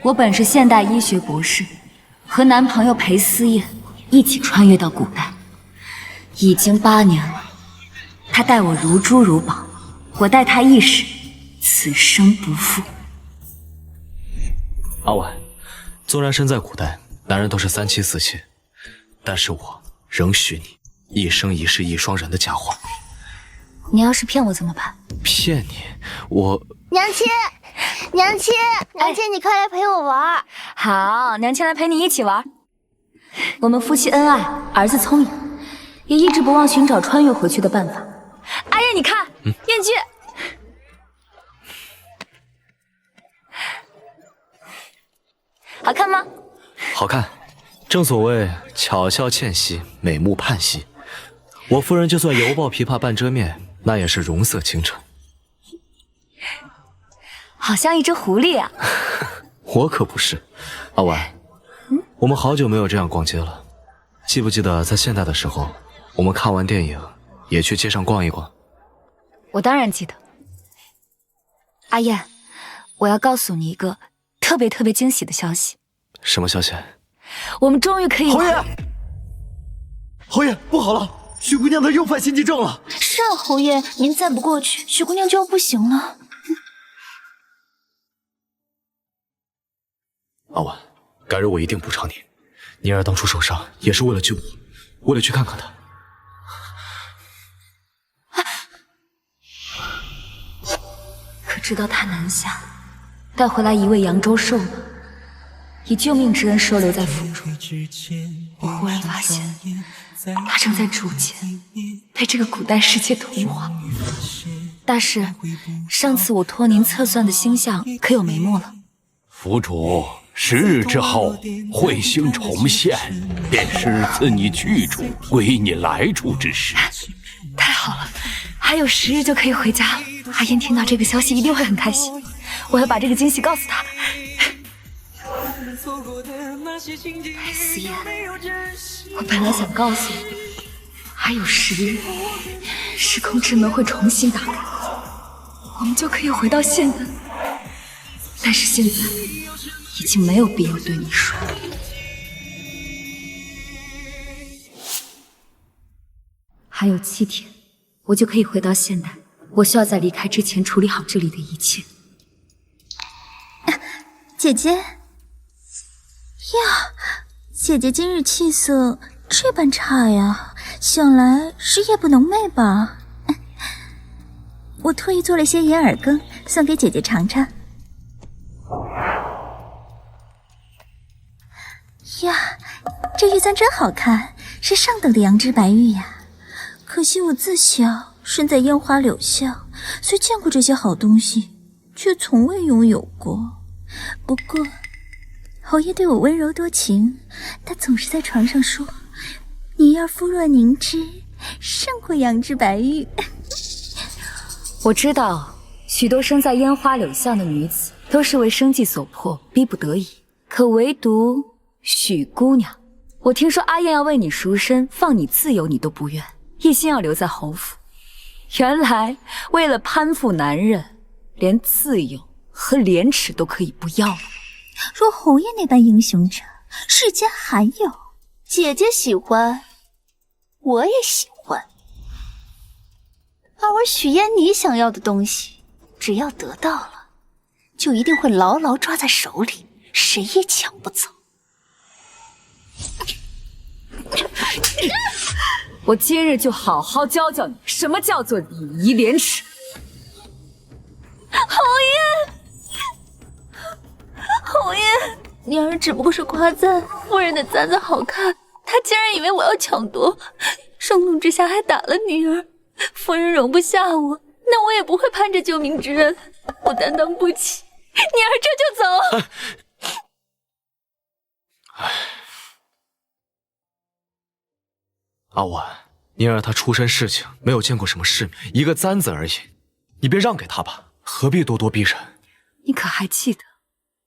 我本是现代医学博士，和男朋友裴思燕一起穿越到古代，已经8年了。他待我如珠如宝，我待他一时，此生不负。阿婉，纵然身在古代，男人都是3妻4妾，但是我仍许你一生一世一双人的佳话。你要是骗我怎么办？骗你？我娘亲，娘亲，娘亲，你快来陪我玩。好，娘亲来陪你一起玩。我们夫妻恩爱，儿子聪颖，也一直不忘寻找穿越回去的办法。阿燕，你看，燕居，好看吗？好看，正所谓巧笑倩兮，美目盼兮。我夫人就算犹抱琵琶半遮面，那也是容色倾城。好像一只狐狸啊！我可不是。阿婉，我们好久没有这样逛街了，记不记得在现代的时候，我们看完电影也去街上逛一逛？我当然记得。阿燕，我要告诉你一个特别惊喜的消息。什么消息？我们终于可以……侯爷，侯爷，不好了，许姑娘她又犯心悸症了。是啊，侯爷，您再不过去，许姑娘就要不行了。阿婉，改日我一定补偿你。宁儿当初受伤也是为了救我，为了去看看她。可知道他南下，带回来一位扬州兽女，以救命之恩收留在府中。我忽然发现，他正在逐渐被这个古代世界同化。大师，上次我托您测算的星象可有眉目了？府主，10日之后，彗星重现，便是自你去处归你来处之时。太好了，还有10日就可以回家了。阿燕听到这个消息一定会很开心，我要把这个惊喜告诉她。裴思燕，我本来想告诉你，还有10日，时空之门会重新打开，我们就可以回到现代。但是现在已经没有必要对你说。还有7天，我就可以回到现代。我需要在离开之前处理好这里的一切。姐姐呀，姐姐今日气色这般差呀，想来是夜不能寐吧？我特意做了些银耳羹，送给姐姐尝尝。呀，这玉簪真好看，是上等的羊脂白玉呀。可惜我自小身在烟花柳巷，虽见过这些好东西，却从未拥有过。不过侯爷对我温柔多情，他总是在床上说你儿肤若凝脂，胜过羊脂白玉。我知道许多生在烟花柳巷的女子都是为生计所迫，逼不得已，可唯独许姑娘，我听说阿燕要为你赎身，放你自由，你都不愿，一心要留在侯府。原来为了攀附男人，连自由和廉耻都可以不要了。若侯爷那般英雄者，世间还有。姐姐喜欢，我也喜欢。而许燕你想要的东西，只要得到了，就一定会牢牢抓在手里，谁也抢不走。我今日就好好教教你，什么叫做礼仪廉耻。侯爷，娘儿只不过是夸赞夫人的簪子好看，他竟然以为我要抢夺，盛怒之下还打了女儿。夫人容不下我，那我也不会攀着救命之恩，我担当不起。娘儿这就走。阿婉，宁儿她出身市井，没有见过什么世面，一个簪子而已，你便让给她吧，何必咄咄逼人？你可还记得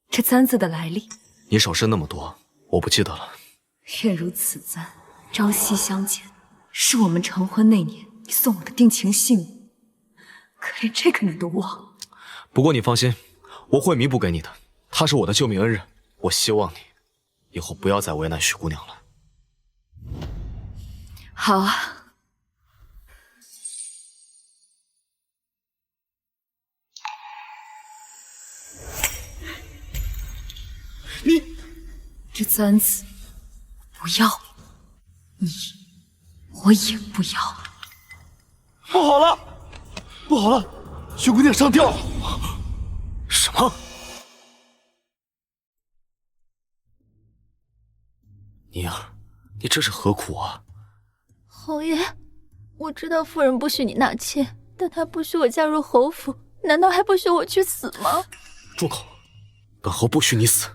这簪子的来历？你首饰那么多，我不记得了。愿如此簪，朝夕相见，是我们成婚那年你送我的定情信物，可连这个你都忘了。不过你放心，我会弥补给你的。她是我的救命恩人，我希望你以后不要再为难许姑娘了。好啊。你这簪子不要，你我也不要。不好了，不好了，许姑娘上吊了！什么？宁儿，你这是何苦啊？侯爷，我知道夫人不许你纳妾，但她不许我嫁入侯府，难道还不许我去死吗？住口！本侯不许你死。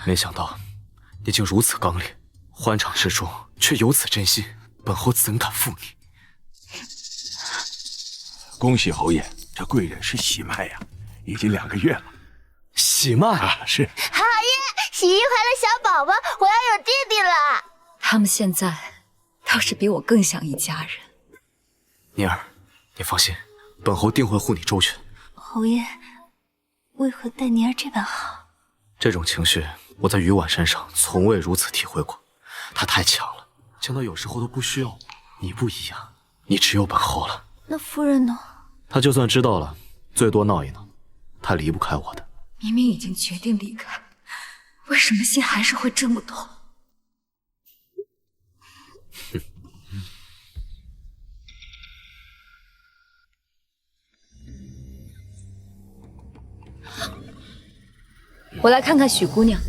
没想到你竟如此刚烈，欢场之中却有此真心，本侯怎敢负你？恭喜侯爷，这贵人是喜脉呀，已经2个月了。喜脉啊，是。好耶！喜迎怀了小宝宝，我要有弟弟了。他们现在倒是比我更像一家人。宁儿，你放心，本侯定会护你周全。侯爷，为何待宁儿这般好？这种情绪我在于婉身上从未如此体会过，她太强了，强到有时候都不需要我。你不一样，你只有本侯了。那夫人呢？她就算知道了，最多闹一闹，她离不开我的。明明已经决定离开，为什么心还是会这么痛？我来看看许姑娘。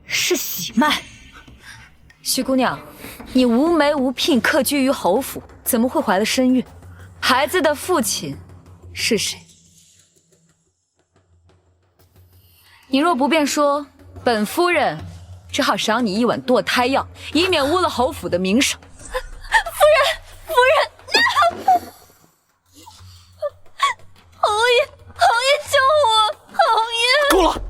是喜脉。许姑娘，你无媒无聘，客居于侯府，怎么会怀了身孕？孩子的父亲是谁？你若不便说，本夫人只好赏你一碗堕胎药，以免污了侯府的名声。夫人，侯爷救我！侯爷，够了！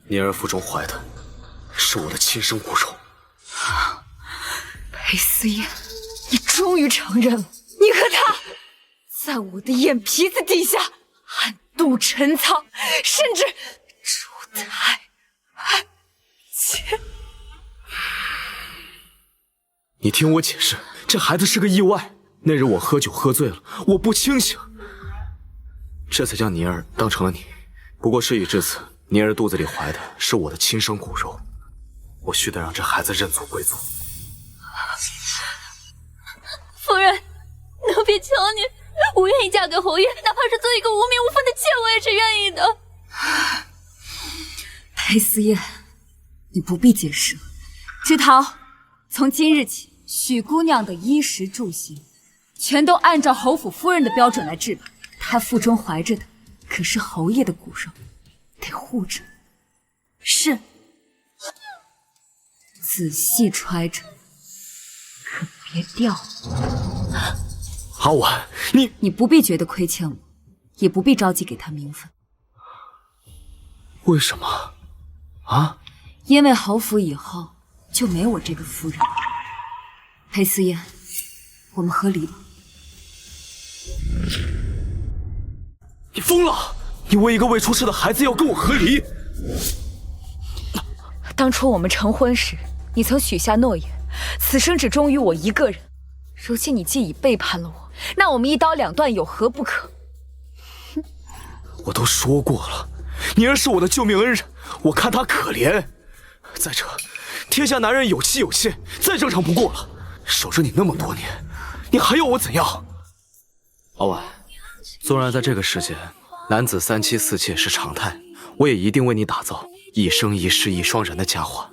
宁儿腹中怀的是我的亲生骨肉。裴思燕，你终于承认了，你和他在我的眼皮子底下暗度陈仓，甚至出胎安妾。你听我解释，这孩子是个意外。那日我喝酒喝醉了，我不清醒，这才将宁儿当成了你。不过事已至此，宁儿肚子里怀的是我的亲生骨肉，我须得让这孩子认祖归宗。夫人，奴婢求你，我愿意嫁给侯爷，哪怕是做一个无名无分的妾，我也是愿意的。裴思燕，你不必解释了。知桃，从今日起，许姑娘的衣食住行，全都按照侯府夫人的标准来置办。她腹中怀着的可是侯爷的骨肉，得护着。是，仔细揣着，可别掉了。阿婉，你不必觉得亏欠我，也不必着急给他名分。为什么？啊？因为侯府以后就没我这个夫人。裴思燕，我们和离吧。你疯了！你为一个未出世的孩子要跟我和离？当初我们成婚时，你曾许下诺言，此生只忠于我一个人。如今你既已背叛了我，那我们一刀两断有何不可？我都说过了，宁儿是我的救命恩人，我看她可怜。再者，天下男人有妻有妾，再正常不过了。守着你那么多年，你还要我怎样？阿婉，纵然在这个世界，男子3妻4妾是常态，我也一定为你打造一生一世一双人的佳话。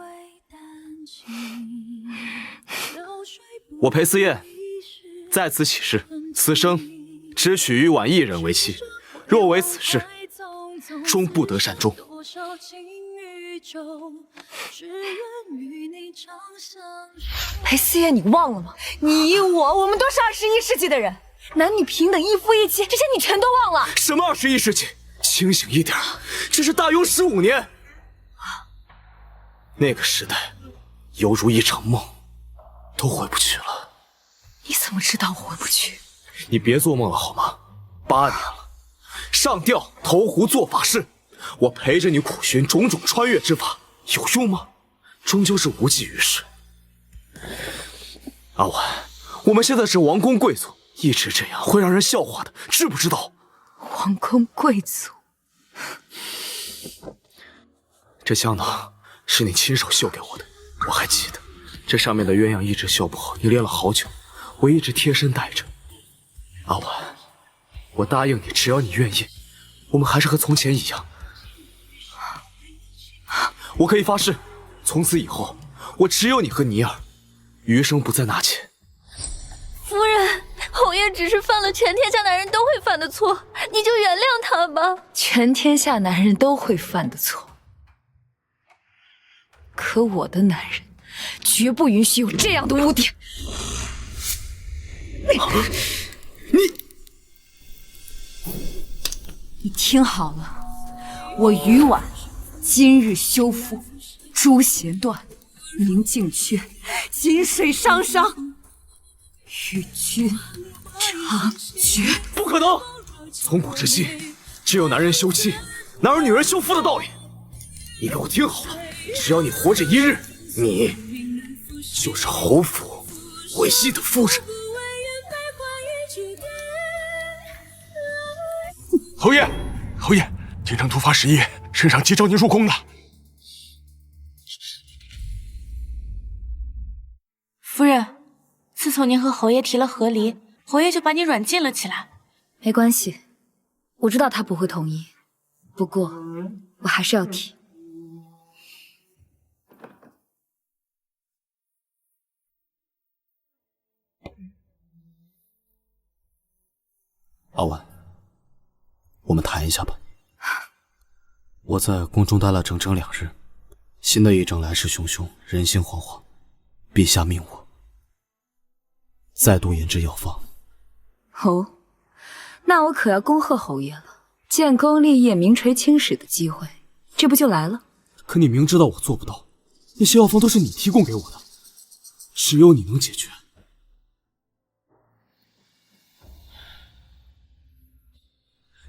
我裴思燕在此起誓，此生只娶于婉一人为妻，若违此事，终不得善终。裴思妍，你忘了吗？你我们都是21世纪的人，男女平等，一夫一妻，这些你全都忘了。什么21世纪？清醒一点，这是大庸15年。那个时代，犹如一场梦，都回不去了。你怎么知道我回不去？你别做梦了好吗？8年了，上吊、投湖、做法事，我陪着你苦寻种种穿越之法，有用吗？终究是无济于事。阿婉，我们现在是王公贵族，一直这样会让人笑话的，知不知道？王公贵族，这香囊是你亲手绣给我的，我还记得。这上面的鸳鸯一直绣不好，你练了好久，我一直贴身带着。阿婉，我答应你，只要你愿意，我们还是和从前一样。我可以发誓，从此以后，我只有你和尼尔，余生不再纳妾。夫人，侯爷只是犯了全天下男人都会犯的错，你就原谅他吧。全天下男人都会犯的错，可我的男人绝不允许有这样的污点。你听好了，我于婉今日休妇，朱弦断，明镜缺，金水汤伤，与君长绝。不可能！从古至今，只有男人休妻，哪有女人休夫的道理？你给我听好了，只要你活着一日，你就是侯府唯一的夫人。侯爷，侯爷，京城突发时疫，圣上急召您入宫呢。夫人，自从您和侯爷提了和离，侯爷就把你软禁了起来。没关系，我知道他不会同意，不过我还是要提。阿婉，我们谈一下吧。我在宫中待了整整2日，新的一征来势汹汹，人心惶惶。陛下命我再度研制药方。哦，那我可要恭贺侯爷了，建功立业、名垂青史的机会，这不就来了？可你明知道我做不到，那些药方都是你提供给我的，只有你能解决。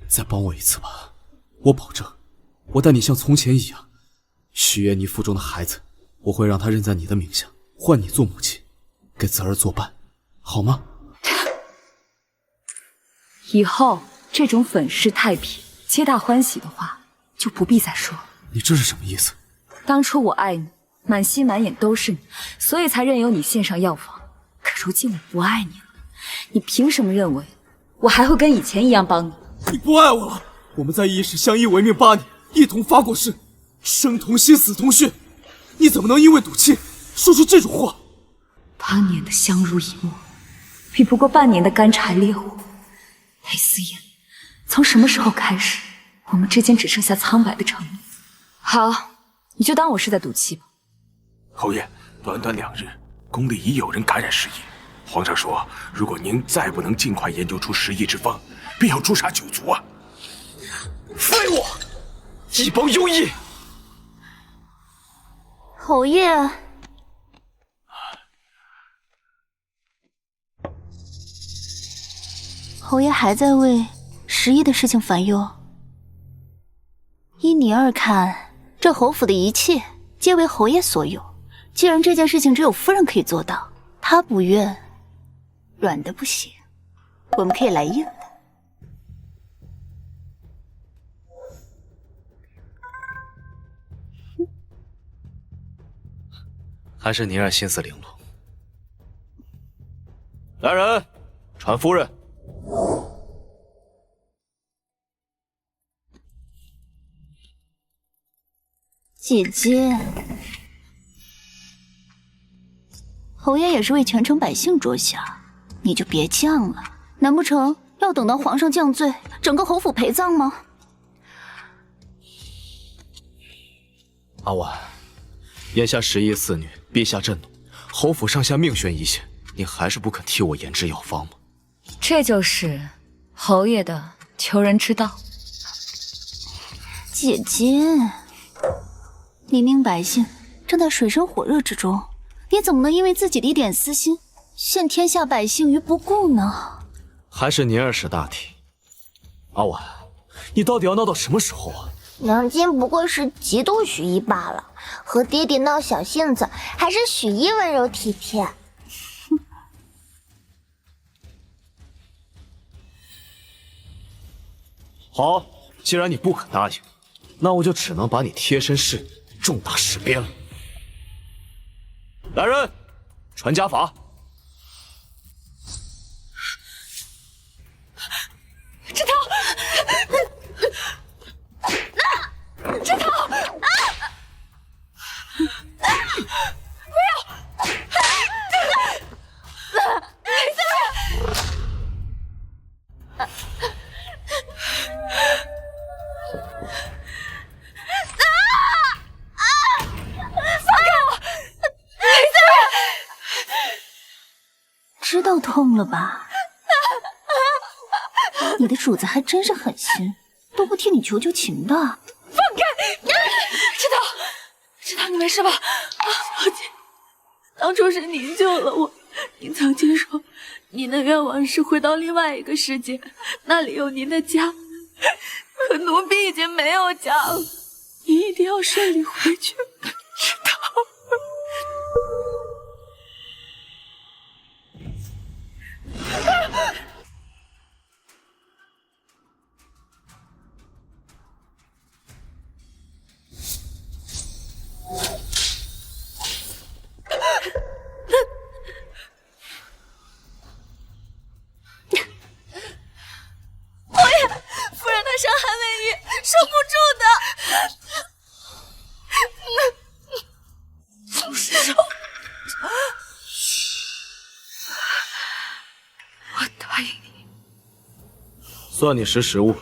再帮我一次吧，我保证，我待你像从前一样。许愿你腹中的孩子，我会让他认在你的名下，换你做母亲，给子儿作伴，好吗？以后这种粉饰太平、皆大欢喜的话，就不必再说了。你这是什么意思？当初我爱你，满心满眼都是你，所以才任由你献上药方。可如今我不爱你了，你凭什么认为我还会跟以前一样帮你？你不爱我了？我们在一时相依为命8年，一同发过誓，生同心，死同穴。你怎么能因为赌气说出这种话？8年的相濡以沫，比不过半年的干柴烈火。裴思妍，从什么时候开始，我们之间只剩下苍白的承诺？好，你就当我是在赌气吧。侯爷，短短2日，宫里已有人感染时疫。皇上说，如果您再不能尽快研究出时疫之方，便要诛杀9族啊！废物，一帮庸医！侯爷，侯爷还在为时疫的事情烦忧。依你儿看，这侯府的一切皆为侯爷所有。既然这件事情只有夫人可以做到，她不愿，软的不行，我们可以来硬的。还是尼尔心思玲珑。来人，传夫人。姐姐，侯爷也是为全城百姓着想，你就别犟了。难不成要等到皇上降罪，整个侯府陪葬吗？阿婉，眼下十一四女，陛下震怒，侯府上下命悬一线，你还是不肯替我研制药方吗？这就是侯爷的求人之道。姐姐，黎民百姓正在水深火热之中，你怎么能因为自己的一点私心，陷天下百姓于不顾呢？还是宁儿识大体。阿婉，你到底要闹到什么时候啊？娘亲不过是嫉妒许一罢了，和爹爹闹小性子，还是许一温柔体贴。好，既然你不肯答应，那我就只能把你贴身侍女重大事鞭了。来人，传家法。枝头，枝头，不要！知道痛了吧？你的主子还真是狠心，都不替你求求情的。放开！知道你没事吧？小姐，当初是你救了我，您曾经说您的愿望是回到另外一个世界，那里有您的家。可奴婢已经没有家了，您一定要顺利回去，知道？夫人她伤寒未愈，受不住的。受，我答应你。算你识时务，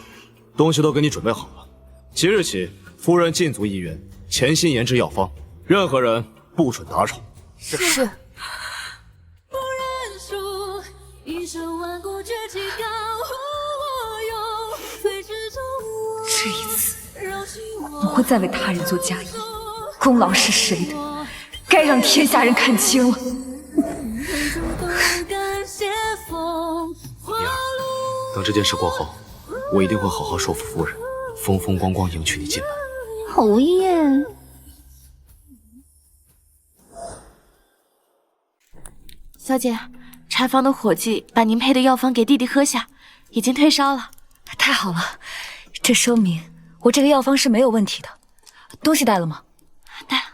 东西都给你准备好了。即日起，夫人禁足一员，潜心研制药方，任何人不准打扰。是。这一次，我会再为他人做嫁衣，功劳是谁的，该让天下人看清了。宁儿，等这件事过后，我一定会好好说服夫人，风风光光迎娶你进门。侯爷，小姐，柴房的伙计把您配的药方给弟弟喝下，已经退烧了。太好了，这说明我这个药方是没有问题的。东西带了吗？带了。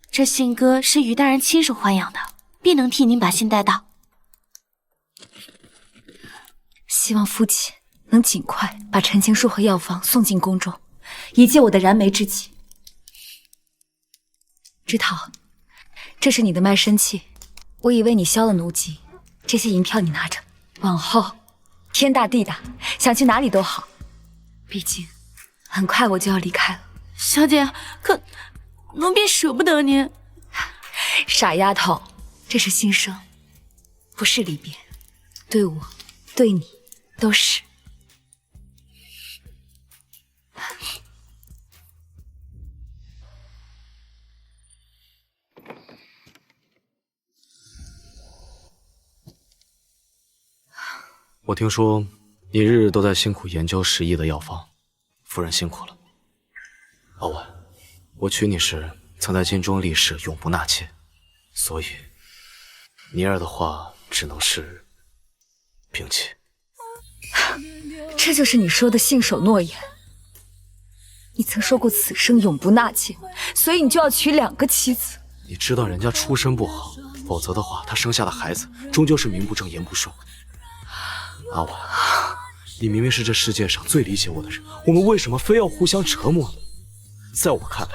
这信鸽是于大人亲手豢养的，必能替您把信带到。希望父亲能尽快把陈情书和药方送进宫中，以解我的燃眉之急。知桃，这是你的卖身契，我已为你消了奴籍，这些银票你拿着，往后天大地大，想去哪里都好。毕竟很快我就要离开了。小姐，可奴婢舍不得您。傻丫头，这是新生，不是离别，对我对你都是。我听说你日日都在辛苦研究10亿的药方，夫人辛苦了。阿婉，我娶你时曾在金钟立誓永不纳妾，所以妮儿的话只能是摒弃。这就是你说的信守诺言。你曾说过此生永不纳妾，所以你就要娶2个妻子。你知道人家出身不好，否则的话，她生下的孩子终究是名不正言不顺。阿婉，你明明是这世界上最理解我的人，我们为什么非要互相折磨呢？在我看来，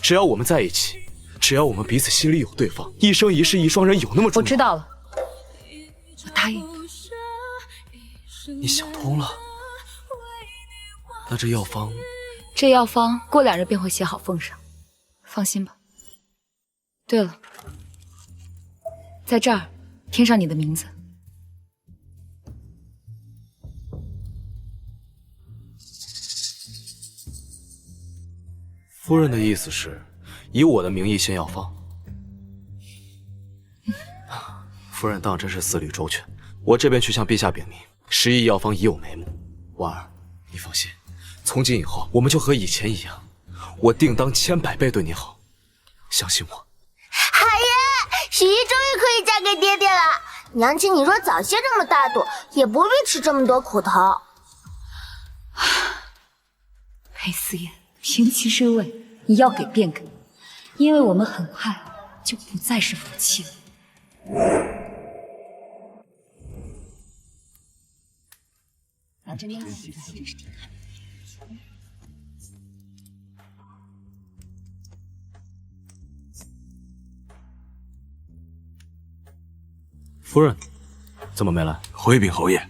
只要我们在一起，只要我们彼此心里有对方，一生一世一双人有那么重要。我知道了，我答应你。你想通了？那这药方这药方过2日便会写好奉上，放心吧。对了，在这儿填上你的名字。夫人的意思是，以我的名义献药方。夫人当真是思虑周全，我这边去向陛下禀明，10亿药方已有眉目。婉儿，你放心，从今以后我们就和以前一样，我定当千百倍对你好，相信我。海爷，许姨终于可以嫁给爹爹了。娘亲，你若早些这么大度，也不必吃这么多苦头。裴思妍，平其身位，你要给便给，因为我们很快就不再是夫妻了。夫人，怎么没来？回禀侯爷，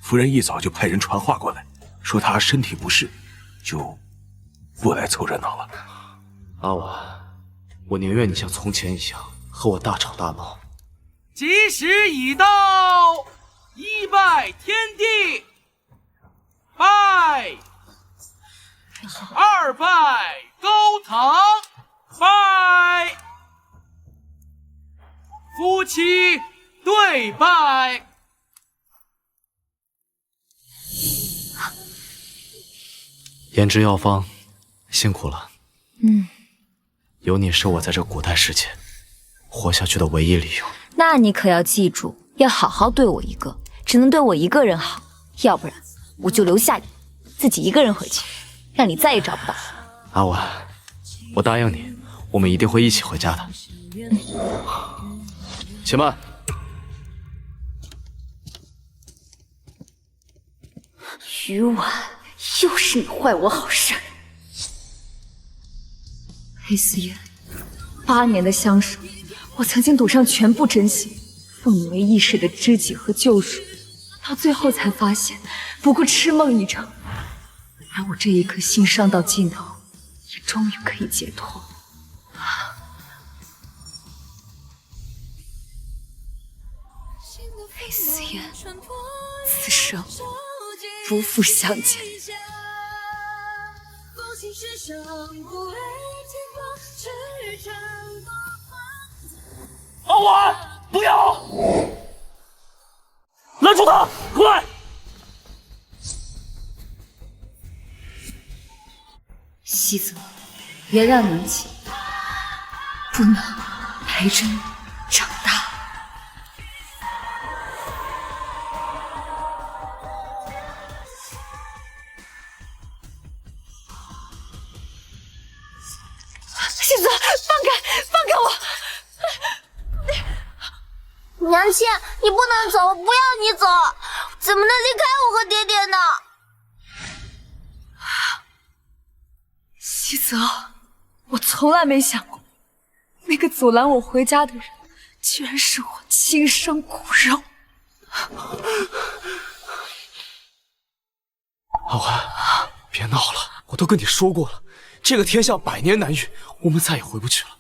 夫人一早就派人传话过来，说她身体不适，就不来凑热闹了。阿婉，我宁愿你像从前一样和我大吵大闹。吉时已到，一拜天地，拜；二拜高堂，拜；夫妻对拜。研制药方，辛苦了。有你是我在这古代世界活下去的唯一理由。那你可要记住，要好好对我一个，只能对我一个人好，要不然我就留下你，自己一个人回去，让你再也找不到。阿婉，我答应你，我们一定会一起回家的。且慢。余婉，又是你坏我好事。裴思妍，8年的相守，我曾经赌上全部真心，奉你为一世的知己和救赎，到最后才发现，不过痴梦一场。而我这一颗心伤到尽头，也终于可以解脱。裴思妍，此生不负相见。阿婉，不要！拦住他！快！西泽，别让娘亲不能陪着你长大。西泽，放开我！娘亲，你不能走，我不要你走，怎么能离开我和爹爹呢？西泽，我从来没想过，那个阻拦我回家的人，居然是我亲生骨肉。阿婉，别闹了，我都跟你说过了，这个天下100年难遇，我们再也回不去了，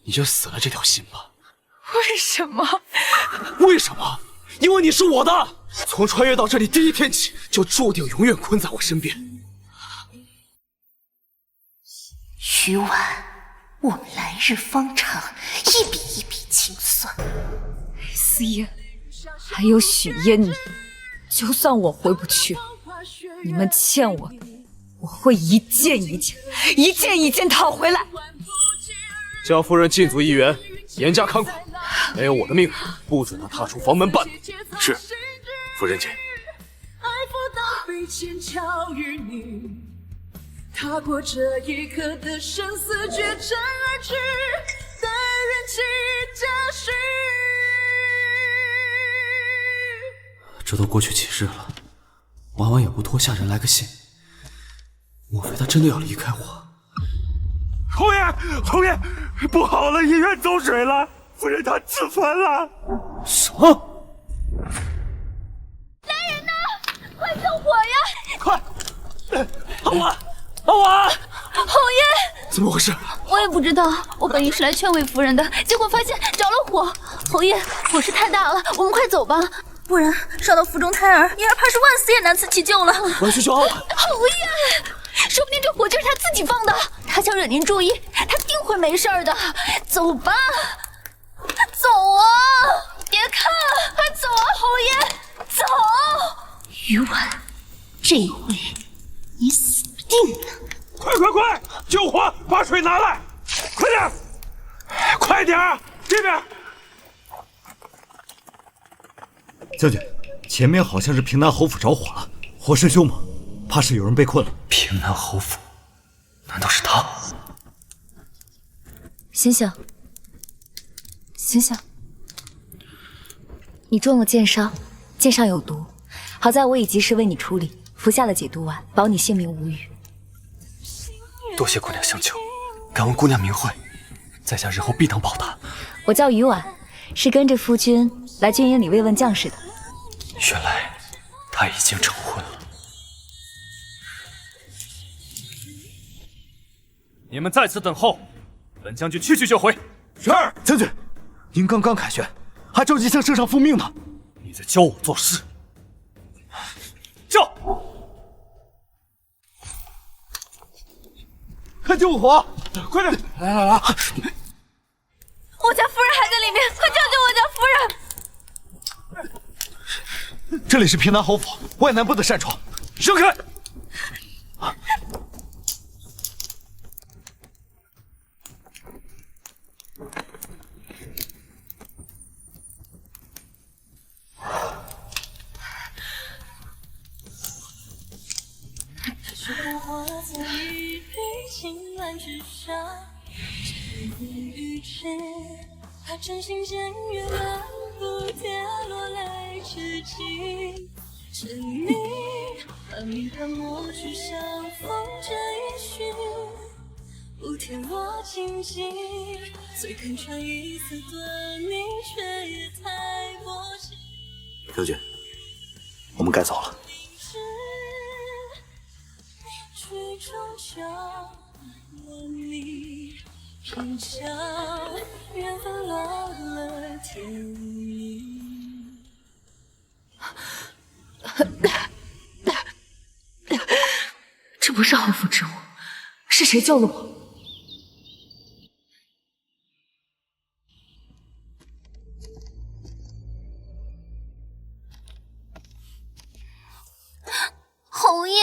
你就死了这条心吧。为什么？为什么？因为你是我的，从穿越到这里第一天起，就注定永远困在我身边。余婉，我们来日方长，一笔一笔清算。思妍，还有许嫣你，就算我回不去，你们欠我的，我会一件一件、一件一件讨回来。叫夫人禁足1员，严加看管，没有我的命令，不准他踏出房门半步。是，夫人姐。踏过这一刻的生死决战而去，待缘起加许。这都过去几日了，婉婉也不托下人来个信，莫非他真的要离开我？侯爷，侯爷，不好了，医院走水了，夫人她自焚了。什么？来人呐，快救火呀！快！阿婉，阿婉，侯爷，怎么回事？我也不知道，我本意是来劝慰夫人的，结果发现着了火。侯爷，火势太大了，我们快走吧，不然烧到腹中胎儿，妮儿怕是万死也难辞其救了。我要去救阿婉。侯爷，说不定这火就是他自己放的，他想惹您注意，他定会没事的。走吧，走啊！别看，走啊，侯爷，走！余婉，这一回你死定了！快！救火，把水拿来！快点！这边。将军，前面好像是平南侯府着火了，火势凶猛，怕是有人被困了。平南侯府，难道是他？醒醒，你中了箭伤，箭上有毒，好在我已及时为你处理，服下了解毒丸，保你性命无虞。多谢姑娘相救，敢问姑娘名讳，在下日后必当报答。我叫余婉，是跟着夫君来军营里慰问将士的。原来他已经成婚了。你们在此等候，本将军去就回。是，将军，您刚刚凯旋，还着急向圣上复命呢。你在教我做事？叫！快救火！快点！来！我家夫人还在里面，快救救我家夫人！这里是平南侯府，外男不得擅闯。让开！他真心见月亮不跌落来至今，沉溺把明暗抹去，相逢这一瞬，不天落荆棘，虽看穿一丝端倪，却也太薄情。将军，我们该走了。曲终究了你，偏巧缘分落了天意。这不是侯府之物，是谁救了我？侯爷，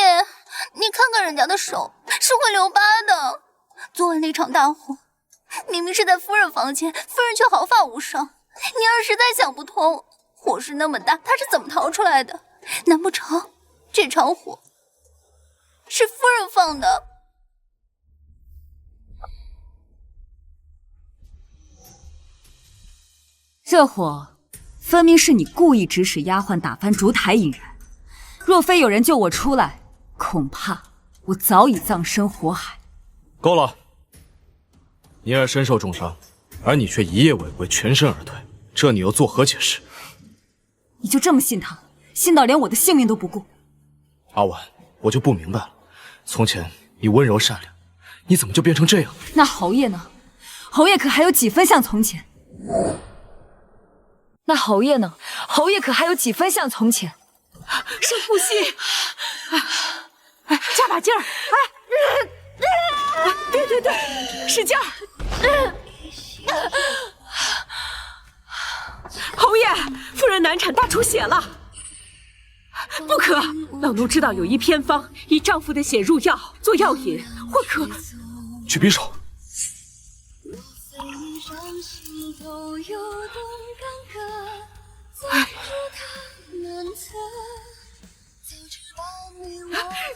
你看看人家的手是会留疤的。昨晚那场大火，明明是在夫人房间，夫人却毫发无伤。妮儿实在想不通，火势那么大，她是怎么逃出来的？难不成这场火是夫人放的？这火分明是你故意指使丫鬟打翻烛台引燃。若非有人救我出来，恐怕我早已葬身火海。够了！妮儿身受重伤，而你却一夜违规，全身而退，这你又作何解释？你就这么信他，信到连我的性命都不顾？阿婉，我就不明白了，从前你温柔善良，你怎么就变成这样？那侯爷呢？侯爷可还有几分像从前？那侯爷呢？侯爷可还有几分像从前？深呼吸，加把劲儿，对，使劲儿。侯爷，夫人难产大出血了，不可！老奴知道有一偏方，以丈夫的血入药做药引，或可去匕首。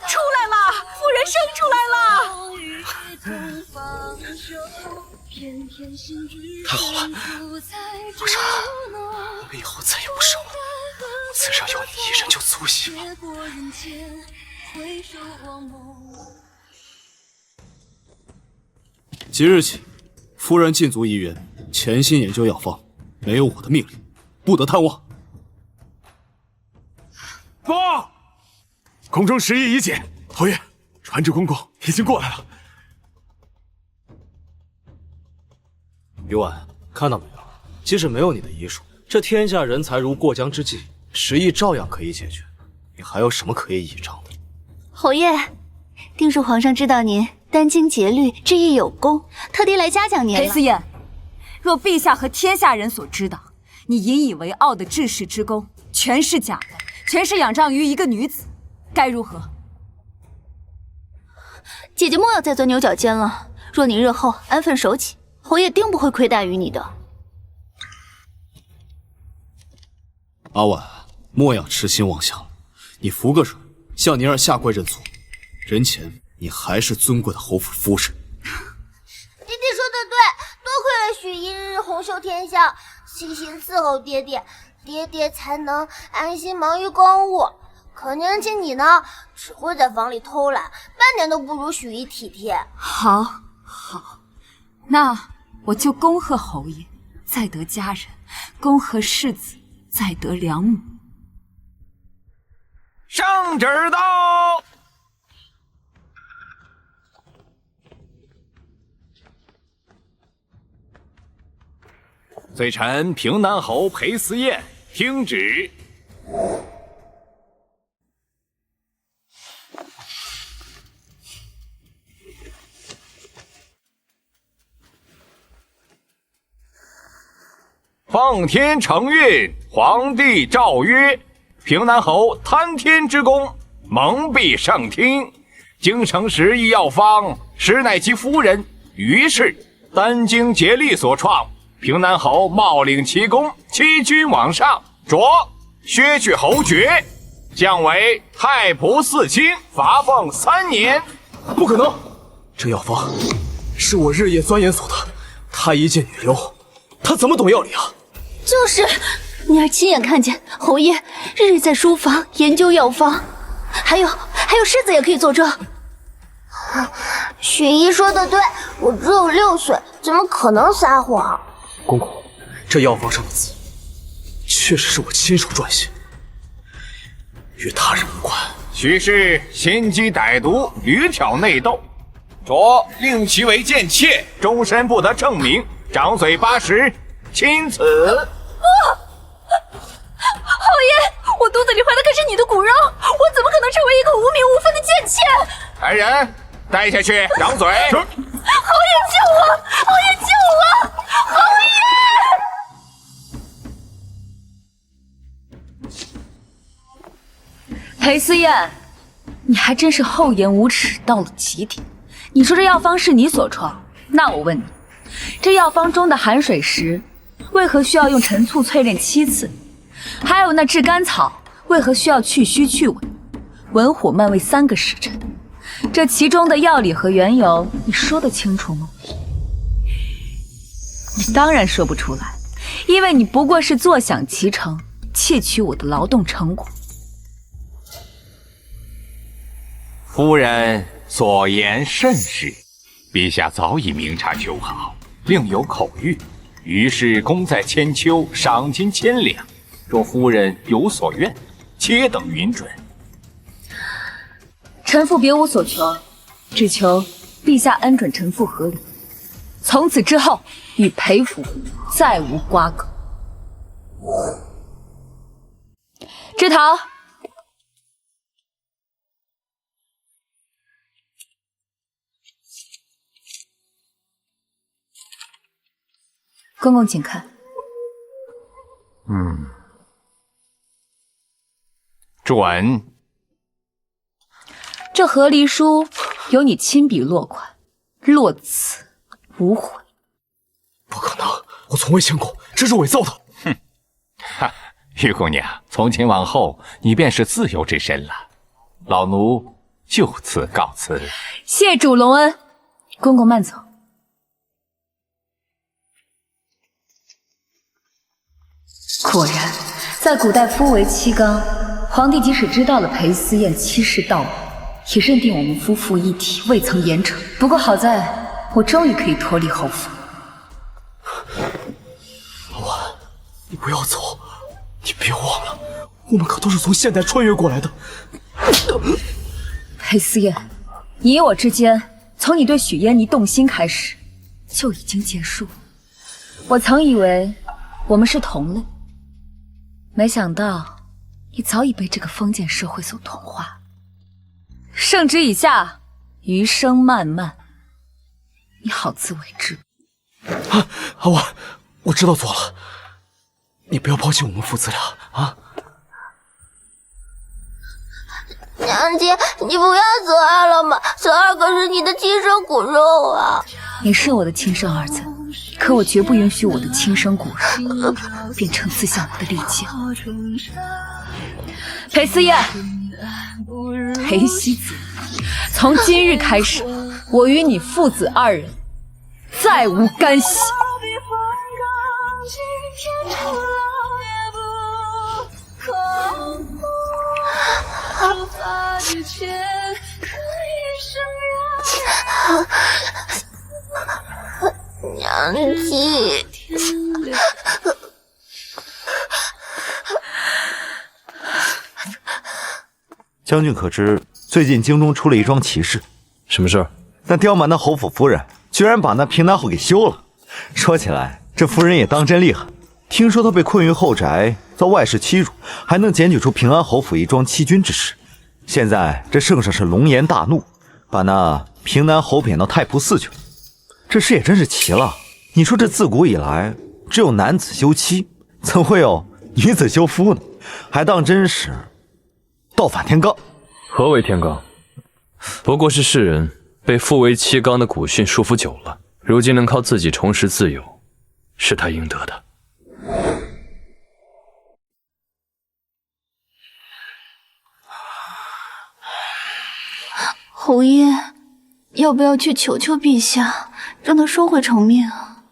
出来了，夫人生出来了！太好了，皇上，我们以后再也不生了，此生有你一人就足矣了。即日起，夫人禁足医院，潜心研究药方，没有我的命令，不得探望。报，宫中时宜已解。侯爷，传旨公公已经过来了。余婉，看到没有？即使没有你的遗书，这天下人才如过江之鲫，10亿照样可以解决。你还有什么可以倚仗的？侯爷，定是皇上知道您殚精竭虑，志业有功，特地来嘉奖您了。裴思燕，若陛下和天下人所知道，你引以为傲的治世之功全是假的，全是仰仗于一个女子，该如何？姐姐莫要再钻牛角尖了。若你日后安分守己，侯爷定不会亏待于你的。阿婉，莫要痴心妄想。你服个软，向宁儿下跪认错。人前你还是尊贵的侯府夫人。爹爹说的对，多亏了许一日红袖添香，细心伺候爹爹，爹爹才能安心忙于公务。可年轻你呢，只会在房里偷懒，半点都不如许一体贴。好，那我就恭贺侯爷，再得佳人；恭贺世子，再得良母。圣旨到！罪臣平南侯裴思燕听旨。奉天承运，皇帝诏曰：平南侯贪天之功，蒙蔽圣听。京城10亿药方，实乃其夫人于氏殚精竭虑所创。平南侯冒领奇功，欺君罔上，着削去侯爵，降为太仆4卿，罚俸3年。不可能，这药方是我日夜钻研所得。她一介女流，她怎么懂药理啊？就是，宁儿亲眼看见侯爷日日在书房研究药方，还有世子也可以做证。许一说的对，我只有6岁，怎么可能撒谎？公公，这药方上的字确实是我亲手撰写，与他人无关。许氏心机歹毒，屡挑内斗，着令其为贱妾，终身不得正名，长嘴80，钦此。侯爷，我肚子里怀的可是你的骨肉，我怎么可能成为一个无名无分的贱妾？来人，带下去，掌嘴！侯爷救我！侯爷救我！侯爷！裴思燕，你还真是厚颜无耻到了极点。你说这药方是你所创，那我问你，这药方中的含水石为何需要用陈醋淬炼7次？还有那炙甘草为何需要去虚去尾，文火慢煨3个时辰？这其中的药理和缘由，你说得清楚吗？你当然说不出来，因为你不过是坐享其成，窃取我的劳动成果。夫人所言甚是，陛下早已明察秋毫，另有口谕，于是功在千秋，赏金1000两。若夫人有所愿，且等允准。臣妇别无所求，只求陛下恩准臣妇合理。从此之后，与裴府再无瓜葛。知桃，公公请看。准。这和离书由你亲笔落款，落此无悔。不可能，我从未见过，这是伪造的。哼，哈，玉姑娘，从今往后你便是自由之身了。老奴就此告辞。谢主隆恩，公公慢走。果然，在古代夫为妻纲，皇帝即使知道了裴思燕欺世盗墓，也认定我们夫妇一体，未曾严惩。不过好在我终于可以脱离侯府。老婉，你不要走，你别忘了，我们可都是从现代穿越过来的。裴思燕，你我之间，从你对许嫣妮动心开始，就已经结束。我曾以为我们是同类，没想到你早已被这个封建社会所同化。圣旨已下，余生漫漫，你好自为之。我知道错了，你不要抛弃我们父子俩啊！娘亲，你不要泽儿了嘛，泽儿可是你的亲生骨肉啊！你是我的亲生儿子，可我绝不允许我的亲生骨肉变成刺向我的利剑。裴思燕，裴西子，从今日开始，我与你父子二人再无干系。娘亲，将军可知最近京中出了一桩奇事？什么事儿？那刁蛮的侯府夫人居然把那平南后给休了。说起来，这夫人也当真厉害。听说她被困于后宅，遭外室欺辱，还能检举出平安侯府一桩欺君之事。现在这圣上是龙颜大怒，把那平南侯贬到太仆寺去了。这事也真是奇了。你说这自古以来只有男子休妻，怎会有女子休夫呢？还当真是倒反天罡。何为天罡？不过是世人被父为妻纲的古训束缚久了，如今能靠自己重拾自由，是他应得的。侯爷，要不要去求求陛下，让他收回成命啊？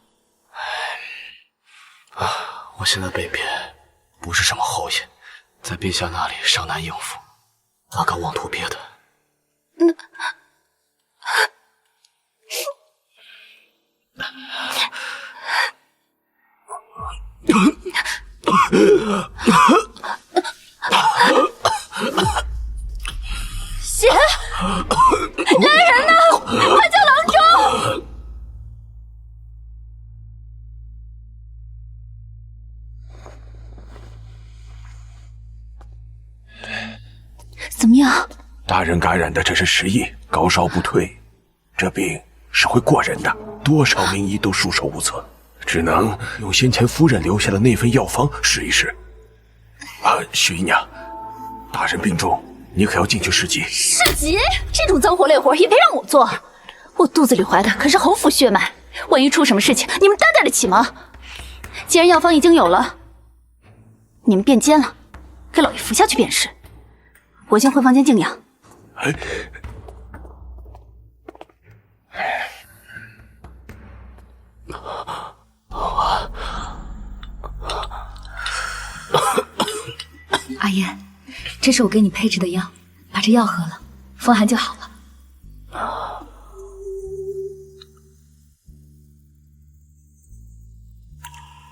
我现在被贬，不是什么侯爷，在陛下那里尚难应付，哪敢妄图别的？血！来人呐！快叫郎中！怎么样？大人感染的这是时疫，高烧不退，这病是会过人的，多少名医都束手无策，只能用先前夫人留下的那份药方试一试。许姨娘，大人病重，你可要进去市集。市集这种脏活累活也别让我做，我肚子里怀的可是侯府血脉，万一出什么事情，你们担待得起吗？既然药方已经有了，你们便煎了，给老爷服下去便是。我先回房间静养。阿燕，这是我给你配制的药，把这药喝了，风寒就好了。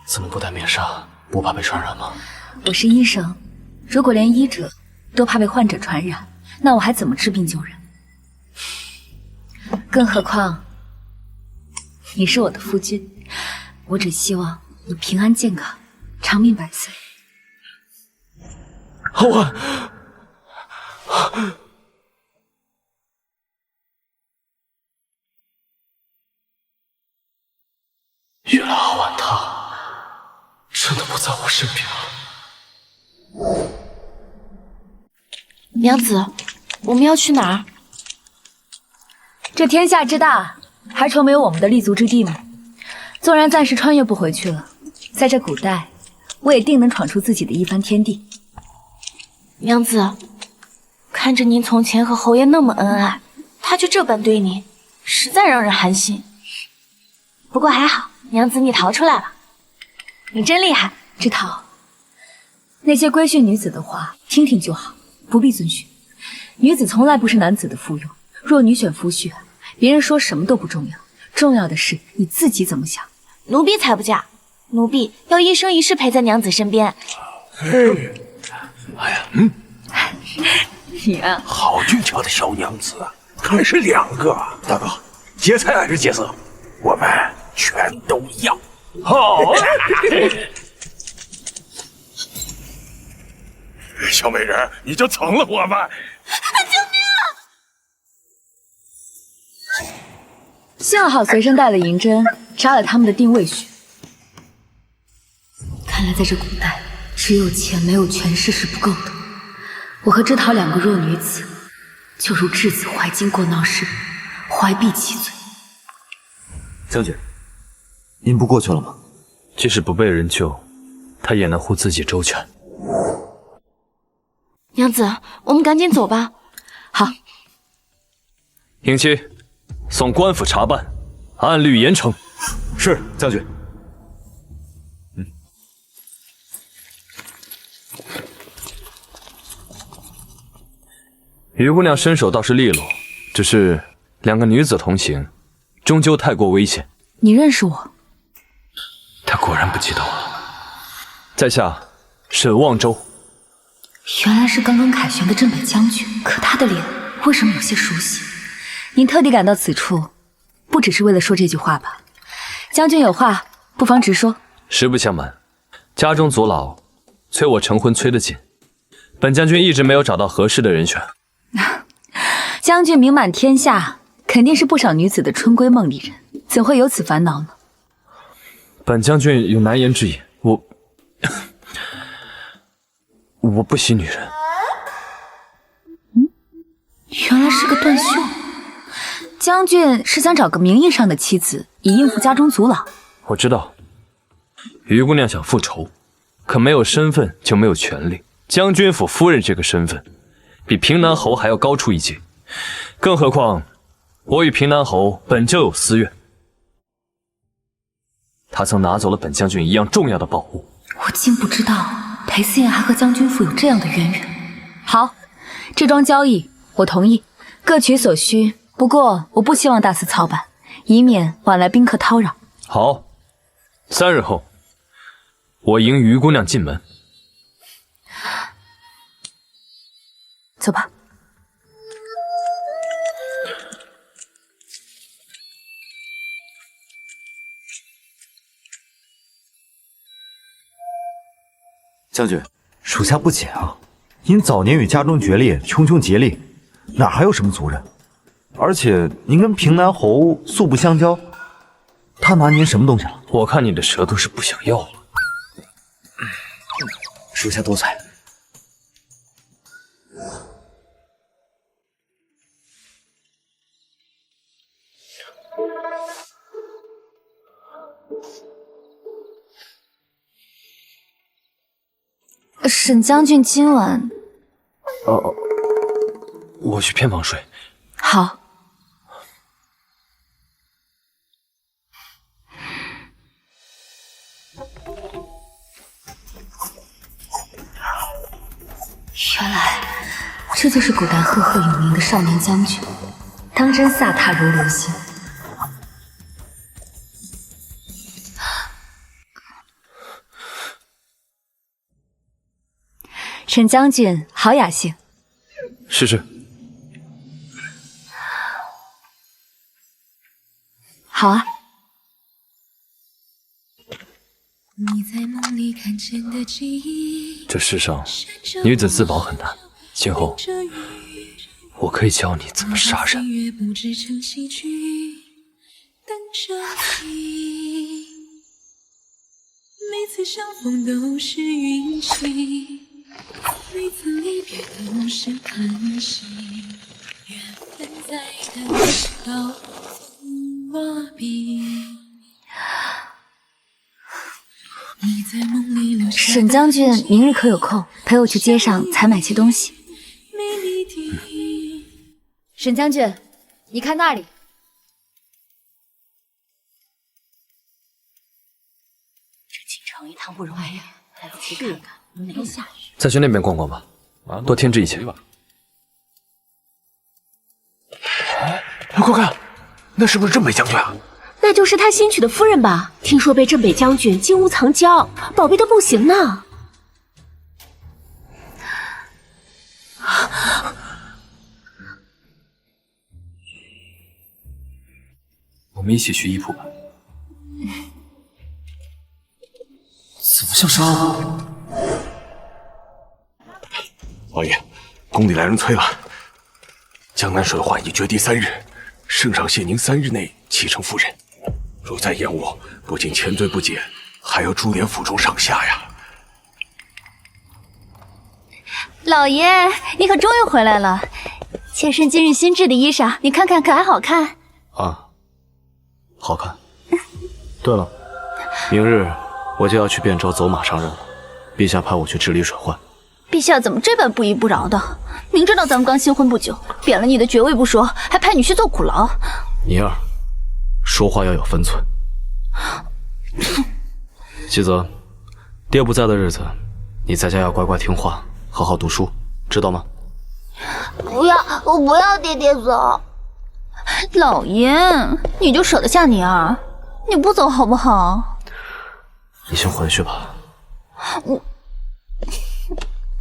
怎么不戴面纱？不怕被传染吗？我是医生，如果连医者都怕被患者传染，那我还怎么治病救人？更何况你是我的夫君，我只希望你平安健康，长命百岁。原来阿婉她真的不在我身边了。娘子，我们要去哪儿？这天下之大，还愁没有我们的立足之地吗？纵然暂时穿越不回去了，在这古代，我也定能闯出自己的一番天地。娘子，看着您从前和侯爷那么恩爱，他却这般对你，实在让人寒心。不过还好，娘子你逃出来了，你真厉害。知桃，那些规训女子的话，听听就好，不必遵循。女子从来不是男子的附庸，若女选夫婿，别人说什么都不重要，重要的是你自己怎么想。奴婢才不嫁，奴婢要一生一世陪在娘子身边。哎呀，你啊，好俊俏的小娘子啊！还是2个。大哥，劫财还是劫色？我们全都要。好啊！小美人，你就从了我吧！救命啊！幸好随身带了银针，扎了他们的定位穴。看来在这古代，只有钱没有权势是不够的。我和枝桃2个弱女子，就如稚子怀金过闹时，怀璧其罪。将军，您不过去了吗？即使不被人救，他也能护自己周全。娘子，我们赶紧走吧。好。迎妻，送官府查办，按律严惩。是，将军。于姑娘身手倒是利落，只是2个女子同行，终究太过危险。你认识我？她果然不记得我了。在下沈望州。原来是刚刚凯旋的镇北将军，可他的脸为什么有些熟悉？您特地赶到此处，不只是为了说这句话吧？将军有话，不妨直说。实不相瞒，家中族老催我成婚催得紧，本将军一直没有找到合适的人选。将军名满天下，肯定是不少女子的春闺梦里人，怎会有此烦恼呢？本将军有难言之隐，我不喜女人。原来是个断袖。将军是想找个名义上的妻子，以应付家中族老。我知道，于姑娘想复仇，可没有身份就没有权利。将军府夫人这个身份，比平南侯还要高出一阶。更何况，我与平南侯本就有私怨。他曾拿走了本将军一样重要的宝物。我竟不知道裴思燕还和将军府有这样的渊源。好，这桩交易我同意，各取所需。不过我不希望大肆操办，以免晚来宾客叨扰。好，3日后，我迎于姑娘进门。走吧。将军，属下不解啊！您早年与家中决裂，穷穷竭力，哪还有什么族人？而且您跟平南侯素不相交，他拿您什么东西了？我看你的舌头是不想要了。属下多嘴。沈将军今晚……我去偏房睡。好。原来这就是古代赫赫有名的少年将军，当真飒沓如流星。沈将军好雅兴。是。好啊。这世上女子自保很难，今后我可以教你怎么杀人。每次相逢都是运气，每次离别都是叹息，缘分在的时候落笔。沈将军明日可有空陪我去街上采买些东西？沈将军，你看那里。这京城一趟不容易，来不及看看，没有下雨。再去那边逛逛吧，多添置一些。快看，那是不是镇北将军啊？那就是他新娶的夫人吧？听说被镇北将军金屋藏娇，宝贝的不行呢。我们一起去衣铺吧。怎么像是阿武？王爷，宫里来人催了。江南水患已决堤3日，圣上限您3日内启程赴任。若再延误，不仅前罪不减，还要株连府中上下呀。老爷，你可终于回来了！妾身今日新制的衣裳，你看看可还好看？啊，好看。对了，明日我就要去汴州走马上任了，陛下派我去治理水患。陛下怎么这般不依不饶的？明知道咱们刚新婚不久，贬了你的爵位不说，还派你去做苦劳。宁儿，说话要有分寸。希泽，爹不在的日子，你在家要乖乖听话，好好读书，知道吗？不要，我不要爹爹走。老爷，你就舍得下宁儿？你不走好不好？你先回去吧。我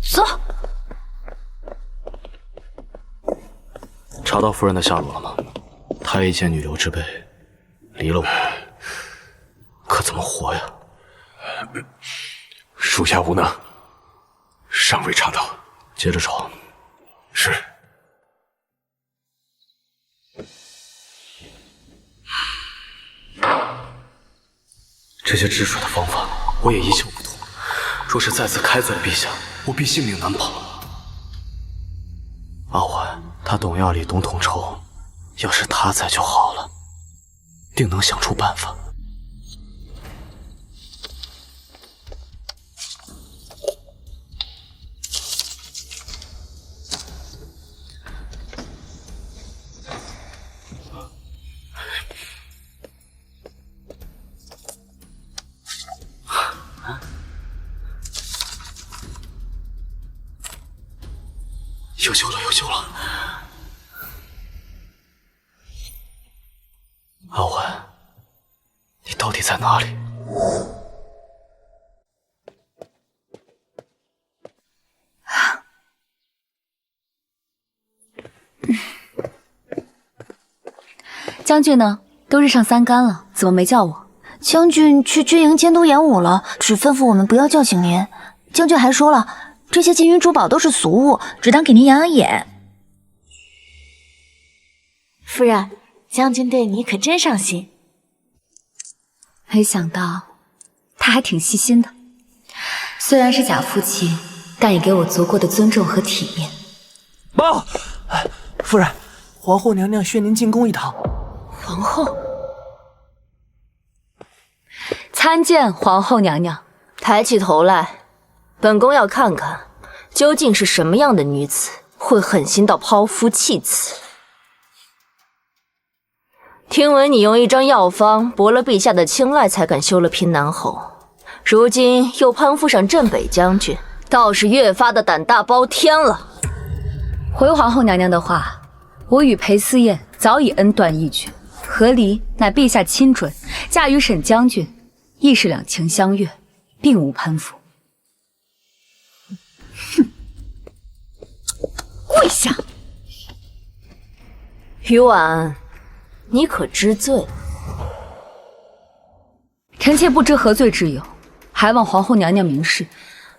走。查到夫人的下落了吗？她一介女流之辈，离了我，可怎么活呀？属下无能，尚未查到。接着找。是。这些治水的方法，我也一窍不通。若是再次开罪了陛下，我必性命难保。阿环，他懂药理，懂统筹，要是他在就好了，定能想出办法。有救了，有救了！阿文，你到底在哪里？将军呢？都日上3竿了，怎么没叫我？将军去军营监督演武了，只吩咐我们不要叫醒您。将军还说了，这些金银珠宝都是俗物，只当给您养养眼。夫人，将军对你可真上心。没想到他还挺细心的，虽然是假夫妻，但也给我足够的尊重和体面。报，夫人，皇后娘娘宣您进宫一趟。皇后，参见皇后娘娘。抬起头来，本宫要看看，究竟是什么样的女子会狠心到抛夫弃子。听闻你用一张药方博了陛下的青睐，才敢休了平南侯，如今又攀附上镇北将军，倒是越发的胆大包天了。回皇后娘娘的话，我与裴思燕早已恩断义绝，和离乃陛下亲准，嫁与沈将军亦是两情相悦，并无攀附。哼，跪下！余婉，你可知罪？臣妾不知何罪之有，还望皇后娘娘明示。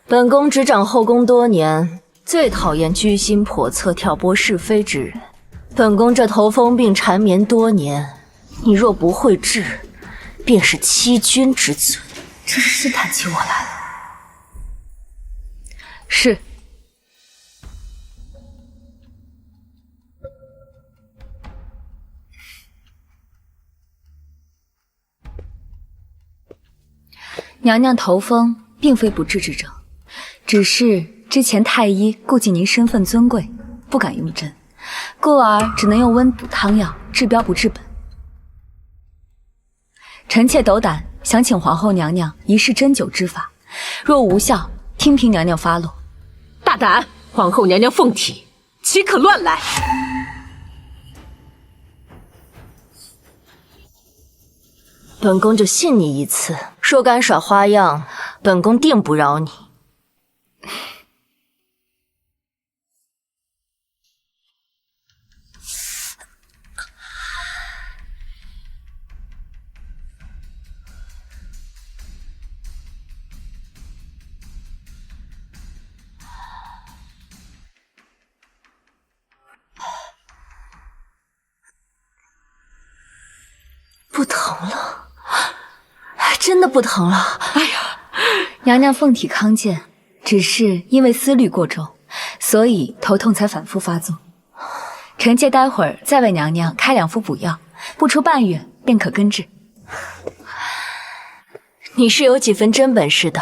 本宫执掌后宫多年，最讨厌居心叵测、挑拨是非之人。本宫这头风病缠绵多年，你若不会治，便是欺君之罪。这是试探起我来了。是。娘娘头风并非不治之症，只是之前太医顾忌您身份尊贵，不敢用针，故而只能用温补汤药，治标不治本。臣妾斗胆，想请皇后娘娘一试针灸之法，若无效，听凭娘娘发落。大胆！皇后娘娘奉体，岂可乱来？本宫就信你一次，若敢耍花样，本宫定不饶你。不疼了，真的不疼了。哎呀，娘娘凤体康健，只是因为思虑过重，所以头痛才反复发作。臣妾待会儿再为娘娘开2副补药，不出半月便可根治。你是有几分真本事的，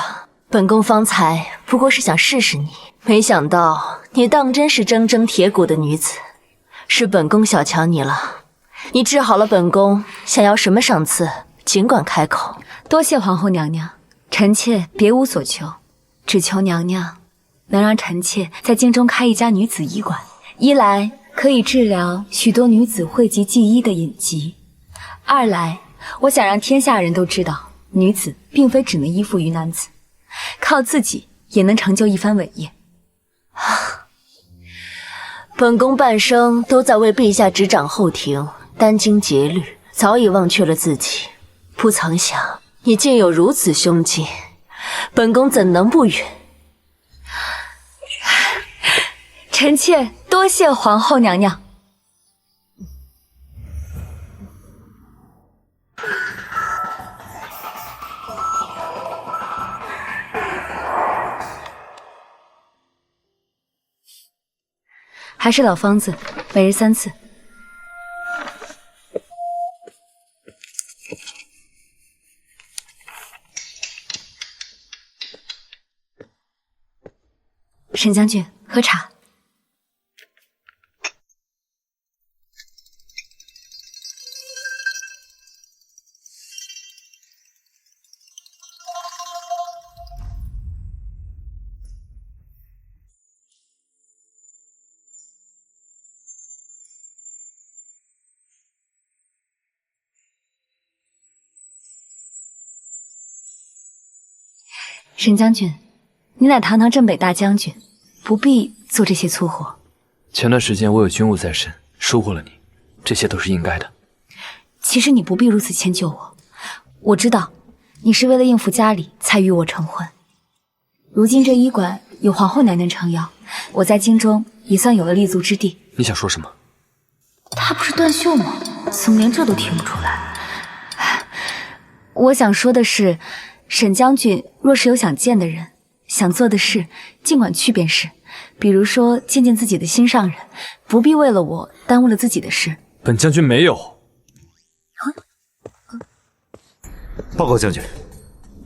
本宫方才不过是想试试你，没想到你当真是铮铮铁骨的女子，是本宫小瞧你了。你治好了本宫，想要什么赏赐，尽管开口。多谢皇后娘娘，臣妾别无所求，只求娘娘能让臣妾在京中开一家女子医馆，一来可以治疗许多女子讳疾忌医的隐疾，二来我想让天下人都知道，女子并非只能依附于男子，靠自己也能成就一番伟业。本宫半生都在为陛下执掌后庭，殚精竭虑，早已忘却了自己。不曾想你竟有如此胸襟，本宫怎能不允？臣妾多谢皇后娘娘。还是老方子，每日3次。沈将军，喝茶。沈将军，你乃堂堂镇北大将军，不必做这些粗活。前段时间我有军务在身，疏忽了你，这些都是应该的。其实你不必如此迁就我，我知道你是为了应付家里才与我成婚。如今这医馆有皇后娘娘撑腰，我在京中也算有了立足之地。你想说什么？他不是断袖吗？怎么连这都听不出来？我想说的是，沈将军若是有想见的人，想做的事，尽管去便是。比如说见见自己的心上人，不必为了我耽误了自己的事。本将军没有。报告将军，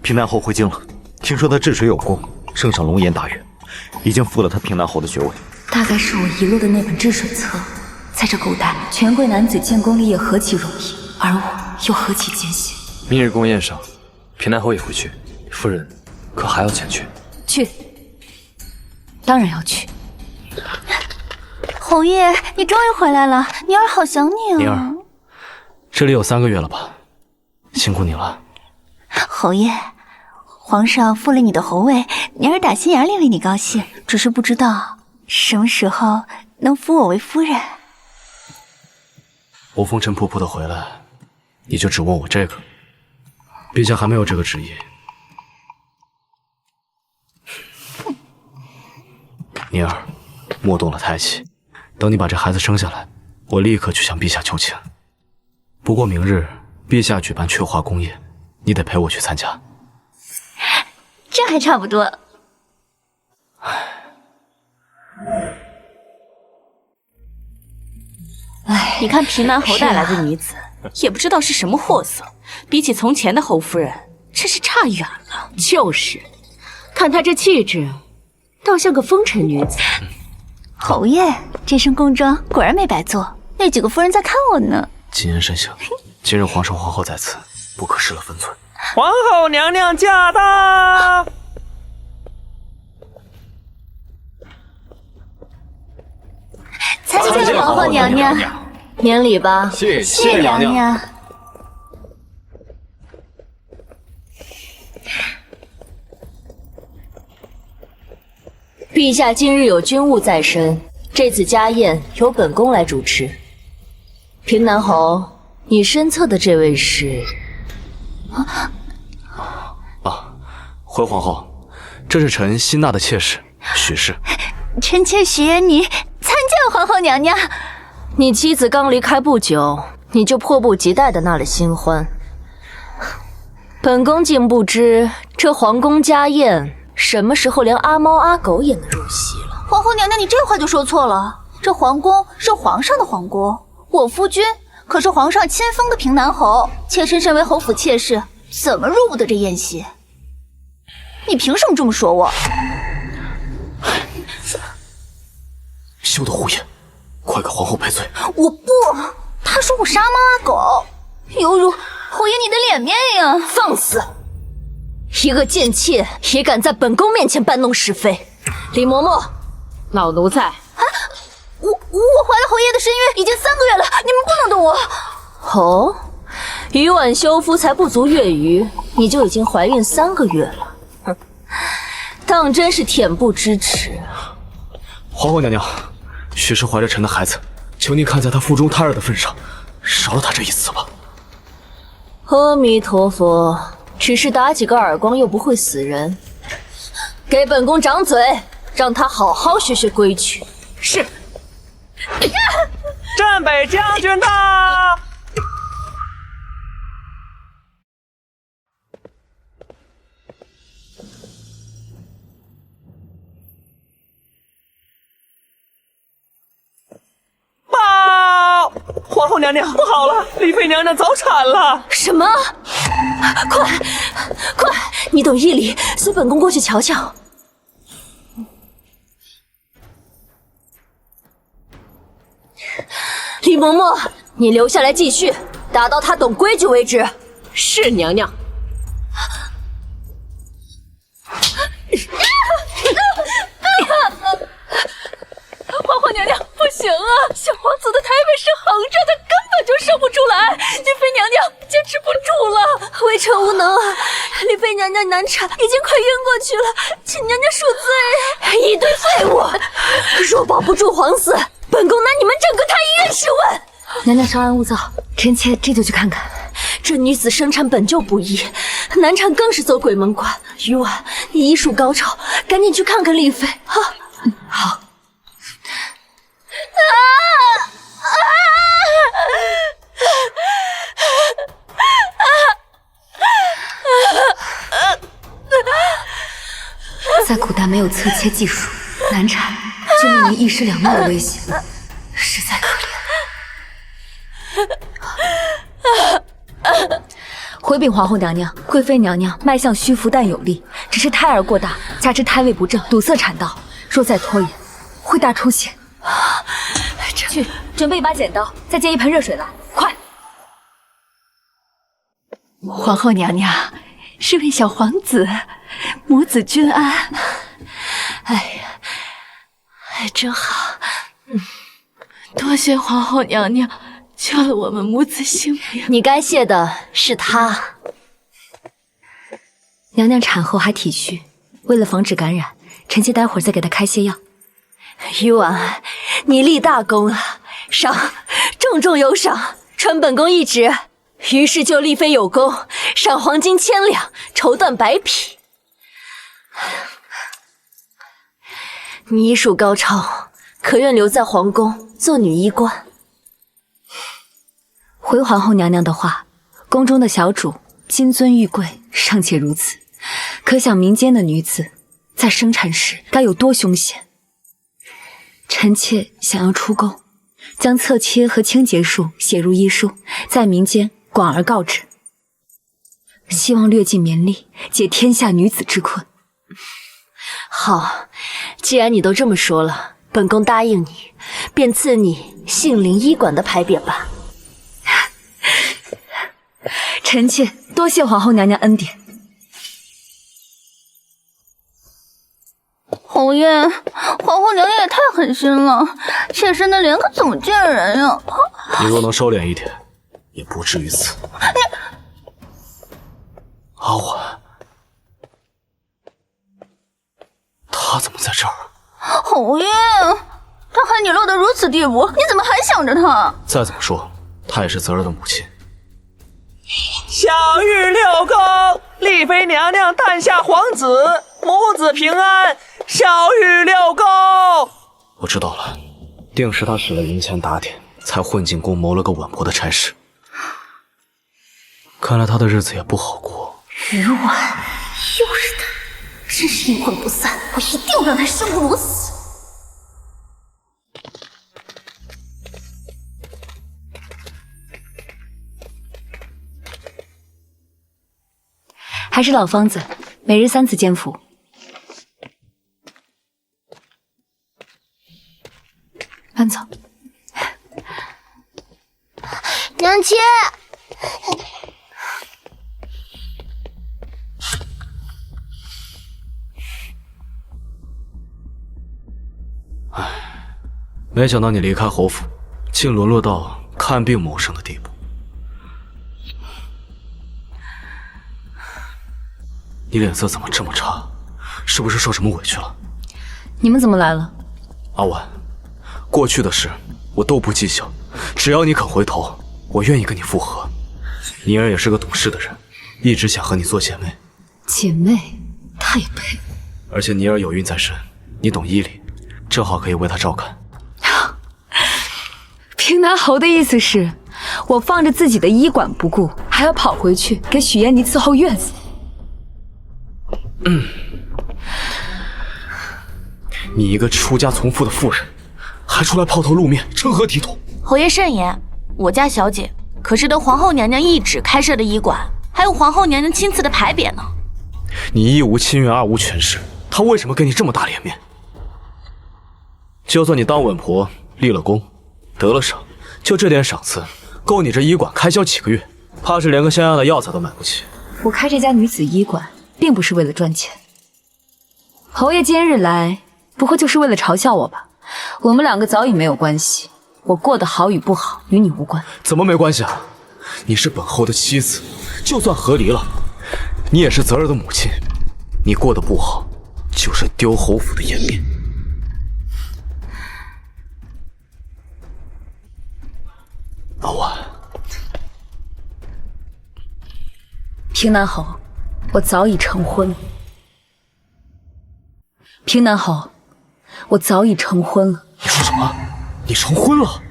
平南侯回京了，听说他治水有功，升上龙颜大员，已经复了他平南侯的爵位。大概是我遗落的那本治水册。在这古代，权贵男子建功立业何其容易，而我又何其艰辛。明日宫宴上，平南侯也会去，夫人可还要前去？去，当然要去。侯爷，你终于回来了，宁儿好想你啊！宁儿，这里有3个月了吧？辛苦你了。侯爷，皇上复了你的侯位，宁儿打心眼里为你高兴，只是不知道什么时候能封我为夫人。我风尘仆仆的回来，你就只问我这个？陛下还没有这个旨意。宁儿，莫动了胎气，等你把这孩子生下来，我立刻去向陛下求情。不过明日陛下举办雀华宫宴，你得陪我去参加。这还差不多。你看平南侯带来的女子，也不知道是什么货色，比起从前的侯夫人，真是差远了。就是，看她这气质，倒像个风尘女子。侯爷，这身宫装果然没白做，那几个夫人在看我呢。谨言慎行，今日皇上皇后在此，不可失了分寸。皇后娘娘驾到！参见皇后娘娘，免礼吧。谢娘娘。陛下今日有军务在身，这次家宴由本宫来主持。平南侯，你身侧的这位是？回皇后，这是臣新纳的妾室许氏。臣妾许愿你参见皇后娘娘。你妻子刚离开不久，你就迫不及待的纳了新欢。本宫竟不知这皇宫家宴什么时候连阿猫阿狗也能入席了。皇后娘娘，你这话就说错了。这皇宫是皇上的皇宫，我夫君可是皇上亲封的平南侯，妾身身为侯府妾室，怎么入不得这宴席？你凭什么这么说我？休得胡言，快给皇后赔罪！我不，他说我是阿猫阿狗，犹如侯爷你的脸面呀！放肆！一个贱妾也敢在本宫面前搬弄是非！李嬷嬷，老奴在。我怀了侯爷的身孕已经3个月了，你们不能动我。哦，余婉修夫才不足月余，你就已经怀孕3个月了，哼，当真是恬不知耻。皇后娘娘，许是怀着臣的孩子，求您看在他腹中胎儿的份上，饶了他这一死吧。阿弥陀佛，只是打几个耳光又不会死人。给本宫掌嘴，让他好好学学规矩。是。镇北将军到！报！皇后娘娘，不好了，丽妃娘娘早产了！什么？快，你等一礼，随本宫过去瞧瞧。李嬷嬷，你留下来继续，打到她懂规矩为止。是娘娘。皇后娘娘，不行啊！小皇子的胎位是横着的，根本就生不出来。丽妃娘娘坚持不住了，微臣无能啊！丽妃娘娘难产，已经快晕过去了，请娘娘恕罪。一堆废物，若保不住皇嗣，本宫拿你们整个太医院试问。娘娘稍安勿躁，臣妾这就去看看。这女子生产本就不易，难产更是走鬼门关。余婉，你医术高超，赶紧去看看丽妃啊！好。在古代没有侧切技术，难产就面临1尸2命的危险，实在可怜。回禀皇后娘娘，贵妃娘娘脉象虚浮但有力，只是胎儿过大，加之胎位不正，堵塞产道，若再拖延，会大出血。去准备一把剪刀，再接一盆热水来，快！皇后娘娘，是位小皇子，母子均安。哎呀，真好。多谢皇后娘娘救了我们母子性命。你该谢的是他。娘娘产后还体虚，为了防止感染，臣妾待会儿再给她开些药。余婉，你立大功了，赏，重重有赏，传本宫一旨，于是救丽妃有功，赏黄金1000两，绸缎100匹。你医术高超，可愿留在皇宫做女医官？回皇后娘娘的话，宫中的小主金尊玉贵尚且如此，可想民间的女子在生产时该有多凶险。臣妾想要出宫，将侧切和清洁术写入医书，在民间广而告之，希望略尽绵力，解天下女子之困。好，既然你都这么说了，本宫答应你，便赐你杏林医馆的牌匾吧。臣妾多谢皇后娘娘恩典。侯爷，皇后娘娘也太狠心了，妾身的脸可怎么见人呀？你若能收敛一点，也不至于此。阿婉，他怎么在这儿？侯爷，他害你落得如此地步，你怎么还想着他？再怎么说，她也是泽儿的母亲。小玉六宫，丽妃娘娘诞下皇子，母子平安。小玉六宫，我知道了，定是他使了银钱打点，才混进宫谋了个稳婆的差事。看来他的日子也不好过。余婉，又是他，真是阴魂不散！我一定要让他生不如死。还是老方子，每日3次煎服。慢走。娘亲，没想到你离开侯府，竟沦落到看病谋生的地步。你脸色怎么这么差？是不是受什么委屈了？你们怎么来了？阿婉，过去的事我都不计较，只要你肯回头，我愿意跟你复合。妮儿也是个懂事的人，一直想和你做姐妹。姐妹，她也配？而且妮儿有孕在身，你懂医理，正好可以为她照看。平南侯的意思是，我放着自己的医馆不顾，还要跑回去给许燕妮伺候月子。你一个出家从父的妇人，还出来抛头露面，成何体统？侯爷慎言，我家小姐可是得皇后娘娘懿旨开设的医馆，还有皇后娘娘亲赐的牌匾呢。你一无亲缘，二无权势，她为什么给你这么大脸面？就算你当稳婆立了功，得了赏，就这点赏赐，够你这医馆开销几个月？怕是连个像样的药材都买不起。我开这家女子医馆，并不是为了赚钱。侯爷今日来，不过就是为了嘲笑我吧？我们两个早已没有关系，我过得好与不好与你无关。怎么没关系啊？你是本侯的妻子，就算和离了，你也是泽儿的母亲。你过得不好，就是丢侯府的颜面。阿婉，平南侯，我早已成婚了。平南侯，我早已成婚了。你说什么？你成婚了？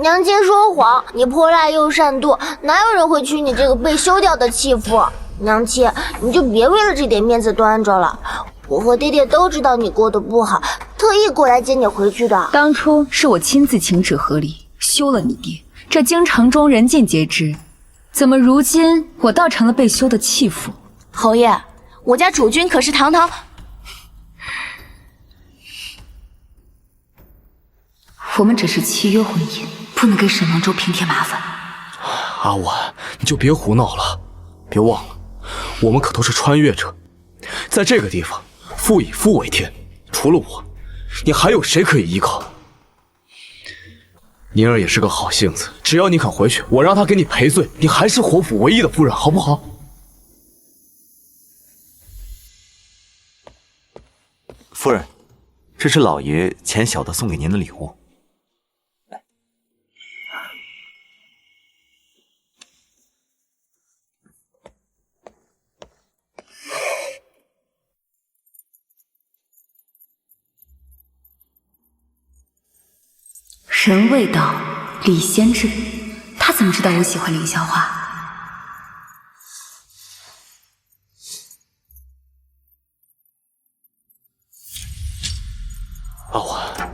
娘亲说谎，你泼辣又善妒，哪有人会娶你这个被休掉的弃妇？娘亲，你就别为了这点面子端着了。我和爹爹都知道你过得不好，特意过来接你回去的。当初是我亲自请旨和离，休了你爹，这京城中人尽皆知。怎么如今我倒成了被休的弃妇？侯爷，我家主君可是堂堂……我们只是契约婚姻，不能给沈阳州平添麻烦。阿婉，你就别胡闹了，别忘了，我们可都是穿越者，在这个地方，夫以夫为天，除了我，你还有谁可以依靠？宁儿也是个好性子，只要你肯回去，我让她给你赔罪，你还是侯府唯一的夫人，好不好？夫人，这是老爷遣小的送给您的礼物。人未到，礼先至。他怎么知道我喜欢凌霄花？阿婉，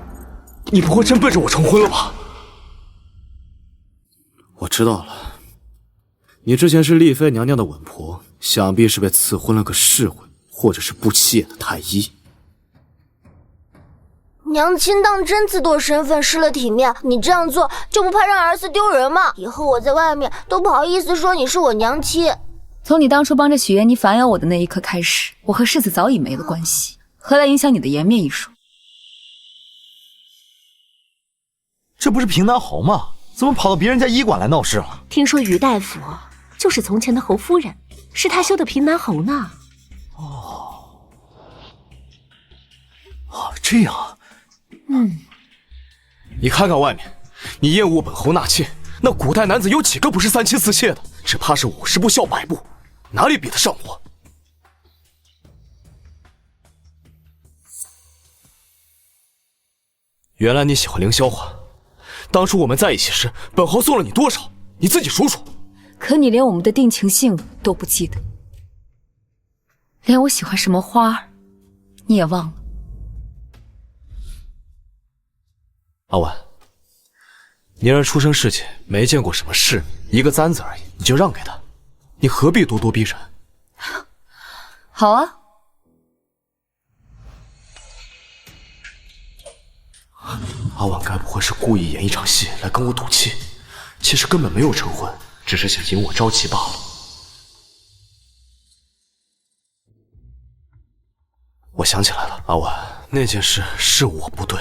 你不会真奔着我成婚了吧？我知道了，你之前是丽妃娘娘的稳婆，想必是被赐婚了个侍卫，或者是不起眼的太医。娘亲当真自堕身份，失了体面，你这样做就不怕让儿子丢人吗？以后我在外面都不好意思说你是我娘亲。从你当初帮着许燕妮反咬我的那一刻开始，我和世子早已没了关系，何来影响你的颜面一说？这不是平南侯吗？怎么跑到别人家医馆来闹事了？听说于大夫就是从前的侯夫人，是他修的平南侯呢。这样。你看看外面，你厌恶本侯纳妾，那古代男子有几个不是三妻四妾的？只怕是50步笑100步，哪里比得上我？原来你喜欢凌霄花，当初我们在一起时，本侯送了你多少？你自己数数。可你连我们的定情信物都不记得，连我喜欢什么花你也忘了。阿婉，宁儿出生世界没见过什么世面，一个簪子而已，你就让给他，你何必咄咄逼人？好啊。阿婉该不会是故意演一场戏来跟我赌气？其实根本没有成婚，只是想引我着急罢了。我想起来了，阿婉，那件事是我不对，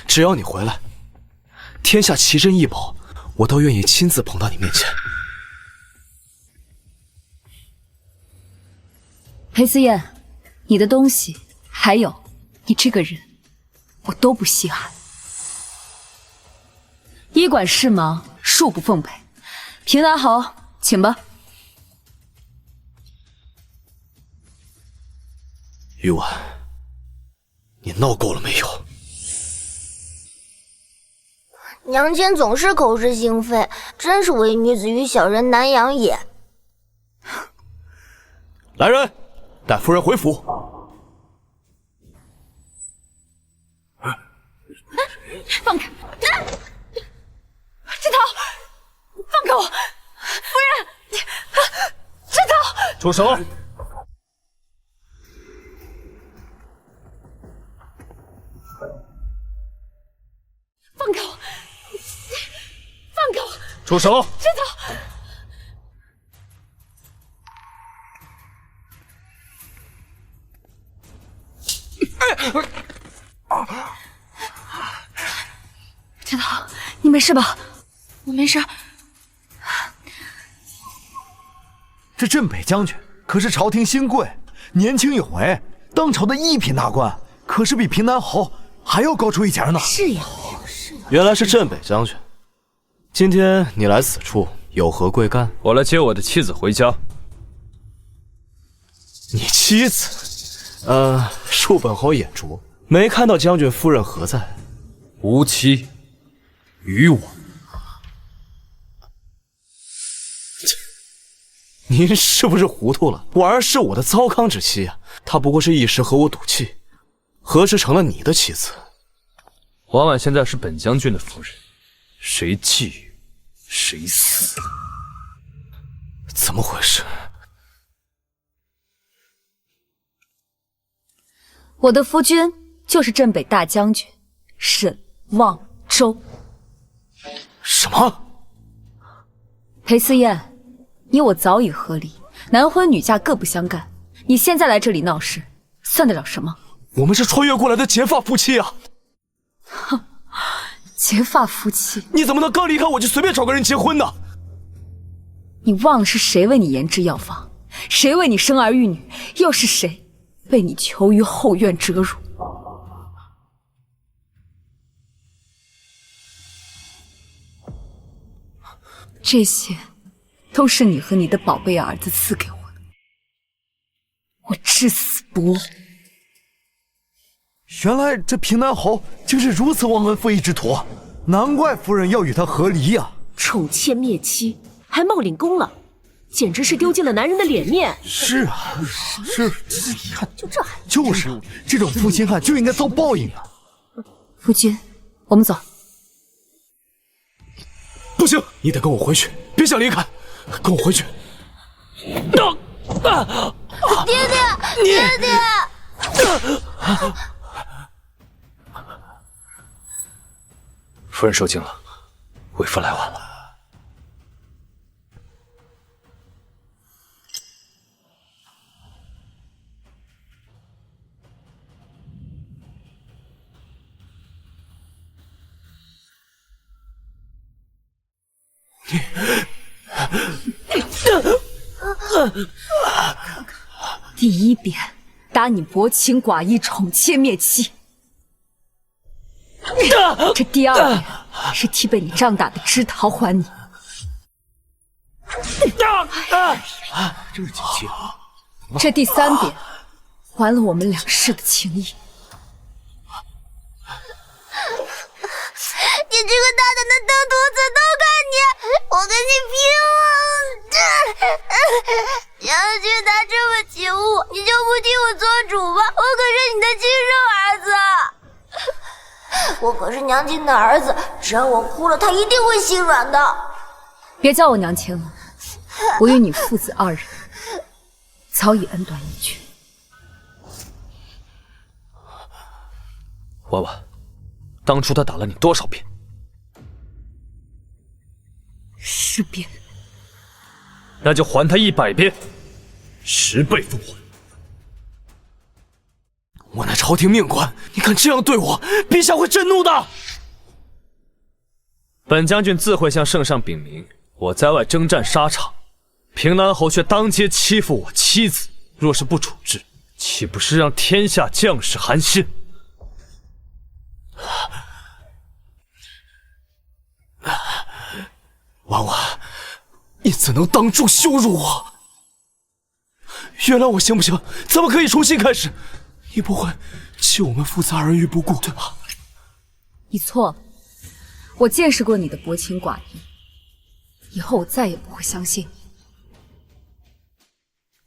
只要你回来，天下奇珍异宝，我都愿意亲自捧到你面前。裴思燕，你的东西，还有你这个人，我都不稀罕。医馆事忙，恕不奉陪。平南侯，请吧。玉婉，你闹够了没有？娘亲总是口是心非，真是唯女子与小人难养也。来人，带夫人回府。放开！志涛，放开我！夫人，志涛，住手！放开我！放开我！住手！志涛。志涛，你没事吧？我没事。这镇北将军可是朝廷新贵，年轻有为，当朝的一品大官，可是比平南侯还要高出一截呢。是呀，原来是镇北将军，今天你来此处有何贵干？我来接我的妻子回家。你妻子？恕本侯眼拙，没看到将军夫人何在？无妻，于我。您是不是糊涂了？婉儿是我的糟糠之妻啊，她不过是一时和我赌气，何时成了你的妻子？婉婉现在是本将军的夫人，谁觊觎谁死。怎么回事？我的夫君就是镇北大将军沈望州。什么？裴思燕，你我早已和离，男婚女嫁各不相干，你现在来这里闹事，算得了什么？我们是穿越过来的结发夫妻啊！哼，结发夫妻，你怎么能刚离开我就随便找个人结婚呢？你忘了是谁为你研制药方，谁为你生儿育女，又是谁被你囚于后院折辱？这些都是你和你的宝贝儿子赐给我的，我至死不忘。原来这平南侯竟是如此忘恩负义之徒，难怪夫人要与他和离呀！宠妾灭妻，还冒领功劳，简直是丢尽了男人的脸面。是啊，是，就这还就是这种负心汉就应该遭报应啊！夫君，我们走。不行，你得跟我回去，别想离开，跟我回去。爹爹，爹爹！夫人受惊了，为夫来晚了。第一遍打你薄情寡义、宠妾灭妻，这第二遍是替被你仗打的枝桃还你。真是解气！这第三遍还了我们两世的情谊。爹这个大胆的登徒子，都怪你！我跟你拼了！将军他这么欺负我，你就不替我做主吗？我可是你的亲生儿子，我可是娘亲的儿子，只要我哭了，他一定会心软的。别叫我娘亲了，我与你父子二人早已恩断义绝。婉婉，当初他打了你多少遍？10遍。那就还他100遍，10倍奉还。我乃朝廷命官，你敢这样对我，陛下会震怒的。本将军自会向圣上禀明，我在外征战沙场，平南侯却当街欺负我妻子，若是不处置，岂不是让天下将士寒心？婉婉，你怎能当众羞辱我？原谅我行不行？咱们可以重新开始。你不会弃我们父子二人于不顾，对吧？你错了，我见识过你的薄情寡义，以后我再也不会相信你。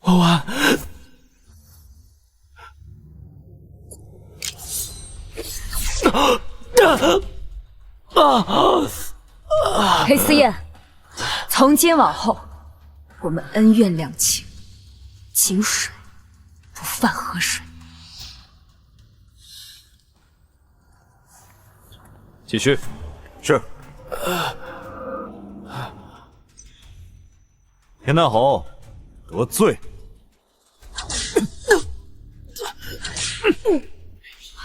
婉婉，裴思燕，从今往后，我们恩怨两清，井水不犯河水。继续。是。平南侯得罪。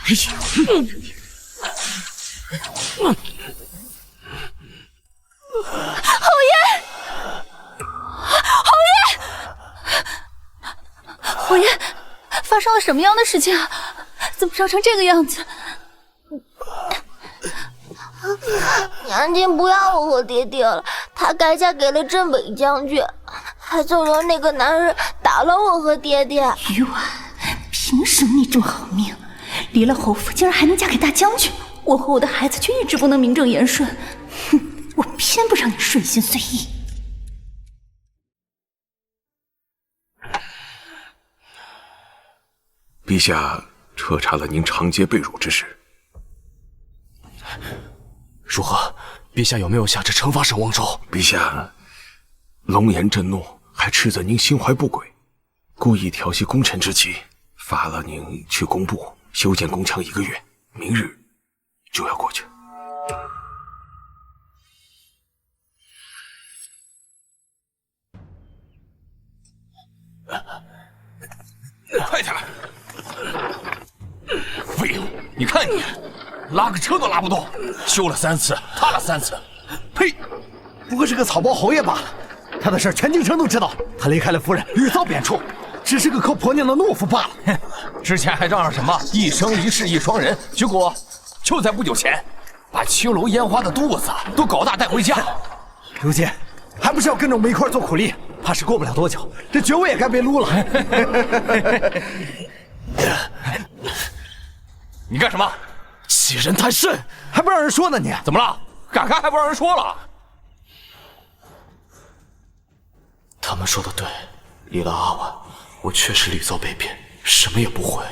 哎呀！侯爷，侯爷，发生了什么样的事情啊？怎么烧成这个样子？娘亲不要我和爹爹了，她改嫁给了镇北将军，还纵容那个男人打了我和爹爹。余婉，凭什么你这么好命，离了侯府竟然还能嫁给大将军？我和我的孩子却一直不能名正言顺，哼，我偏不让你顺心随意。陛下彻查了您长街被辱之事，如何？陛下有没有下旨惩罚沈王周？陛下龙颜震怒，还斥责您心怀不轨，故意调戏功臣之妻，罚了您去工部修建宫墙1个月，明日就要过去。快点来！废物！你看你，拉个车都拉不动，修了3次，塌了3次。呸！不过是个草包侯爷罢了，他的事全京城都知道。他离开了夫人，屡遭贬黜，只是个靠婆娘的懦夫罢了。哼，之前还嚷嚷什么一生一世一双人，结果就在不久前，把秋楼烟花的肚子都搞大带回家。如今还不是要跟着我们一块做苦力？怕是过不了多久，这爵位也该被撸了。你干什么？欺人太甚，还不让人说呢你？怎么了？敢开还不让人说了？他们说的对，离了阿婉，我确实屡遭被贬，什么也不会。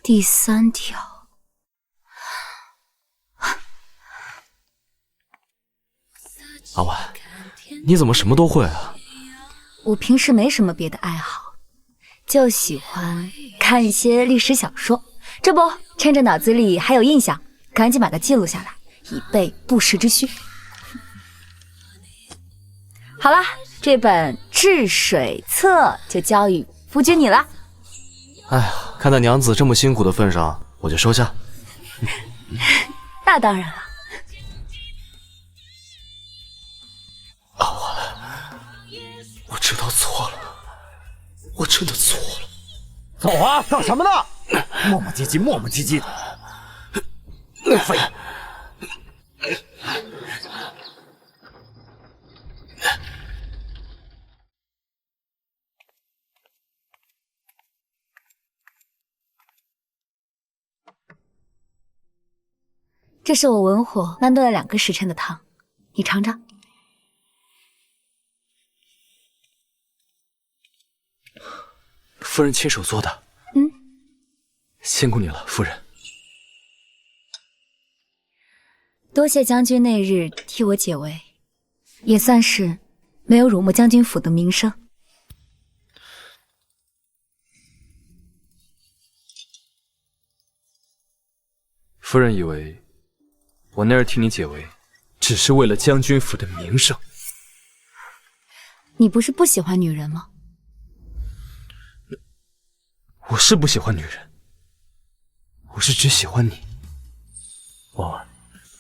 第3条，阿婉，你怎么什么都会啊？我平时没什么别的爱好，就喜欢看一些历史小说。这不，趁着脑子里还有印象，赶紧把它记录下来，以备不时之需。好啦，这本《治水策》就交与夫君你了。哎呀，看在娘子这么辛苦的份上，我就收下。那当然了。阿婉，我知道错了，我真的错了。走啊，等什么呢？磨磨唧唧，磨磨唧唧的，废物！这是我文火慢炖了2个时辰的汤，你尝尝。夫人亲手做的。辛苦你了，夫人。多谢将军那日替我解围，也算是没有辱没将军府的名声。夫人以为我那日替你解围，只是为了将军府的名声。你不是不喜欢女人吗？我是不喜欢女人，我是只喜欢你。婉婉，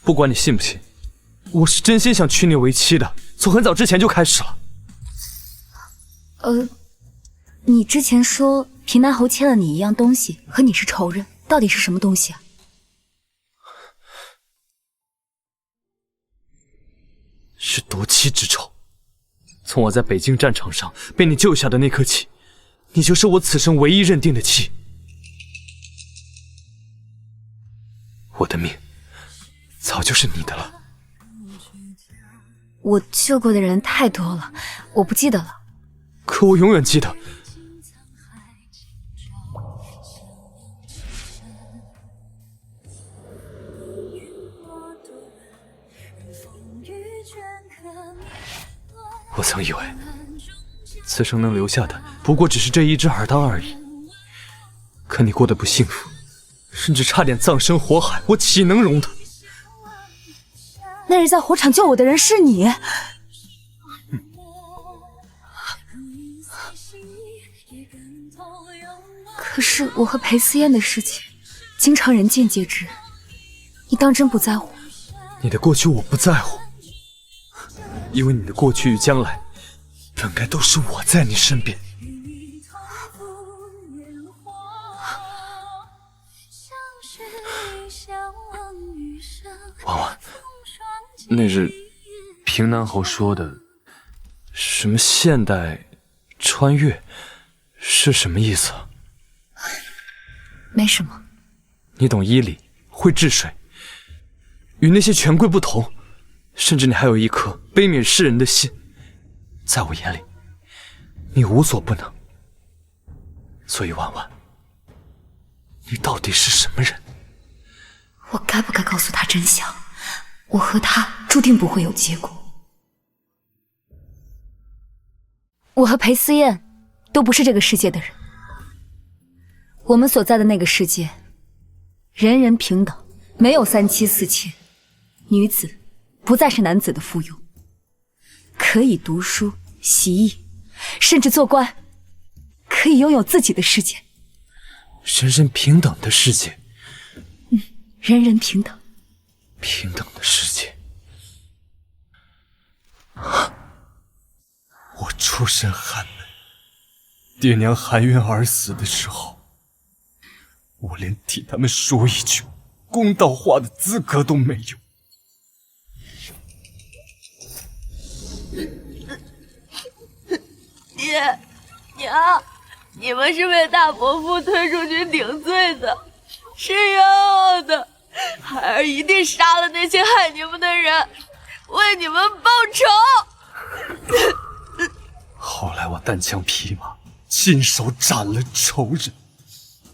不管你信不信，我是真心想娶你为妻的，从很早之前就开始了。你之前说平南侯欠了你一样东西，和你是仇人，到底是什么东西啊？是夺妻之仇。从我在北京战场上被你救下的那刻起，你就是我此生唯一认定的妻。我的命早就是你的了。我救过的人太多了，我不记得了。可我永远记得。我曾以为此生能留下的不过只是这一只耳当而已，可你过得不幸福，甚至差点葬身火海，我岂能容得？那日在火场救我的人是你。可是我和裴思燕的事情，经常人尽皆知，你当真不在乎？你的过去我不在乎，因为你的过去与将来，本该都是我在你身边。婉婉，那日平南侯说的什么现代穿越是什么意思啊？没什么。你懂医理，会治水，与那些权贵不同，甚至你还有一颗悲悯世人的心，在我眼里，你无所不能。所以婉婉，你到底是什么人？我该不该告诉他真相？我和他注定不会有结果。我和裴思燕都不是这个世界的人。我们所在的那个世界，人人平等，没有3妻4妾，女子不再是男子的附庸，可以读书、习艺，甚至做官，可以拥有自己的世界。人人平等的世界。人人平等。平等的世界。我出身寒门，爹娘含冤而死的时候，我连替他们说一句公道话的资格都没有。爹娘，你们是被大伯父推出去顶罪的，是冤枉的。孩儿一定杀了那些害你们的人，为你们报仇。后来我单枪匹马，亲手斩了仇人，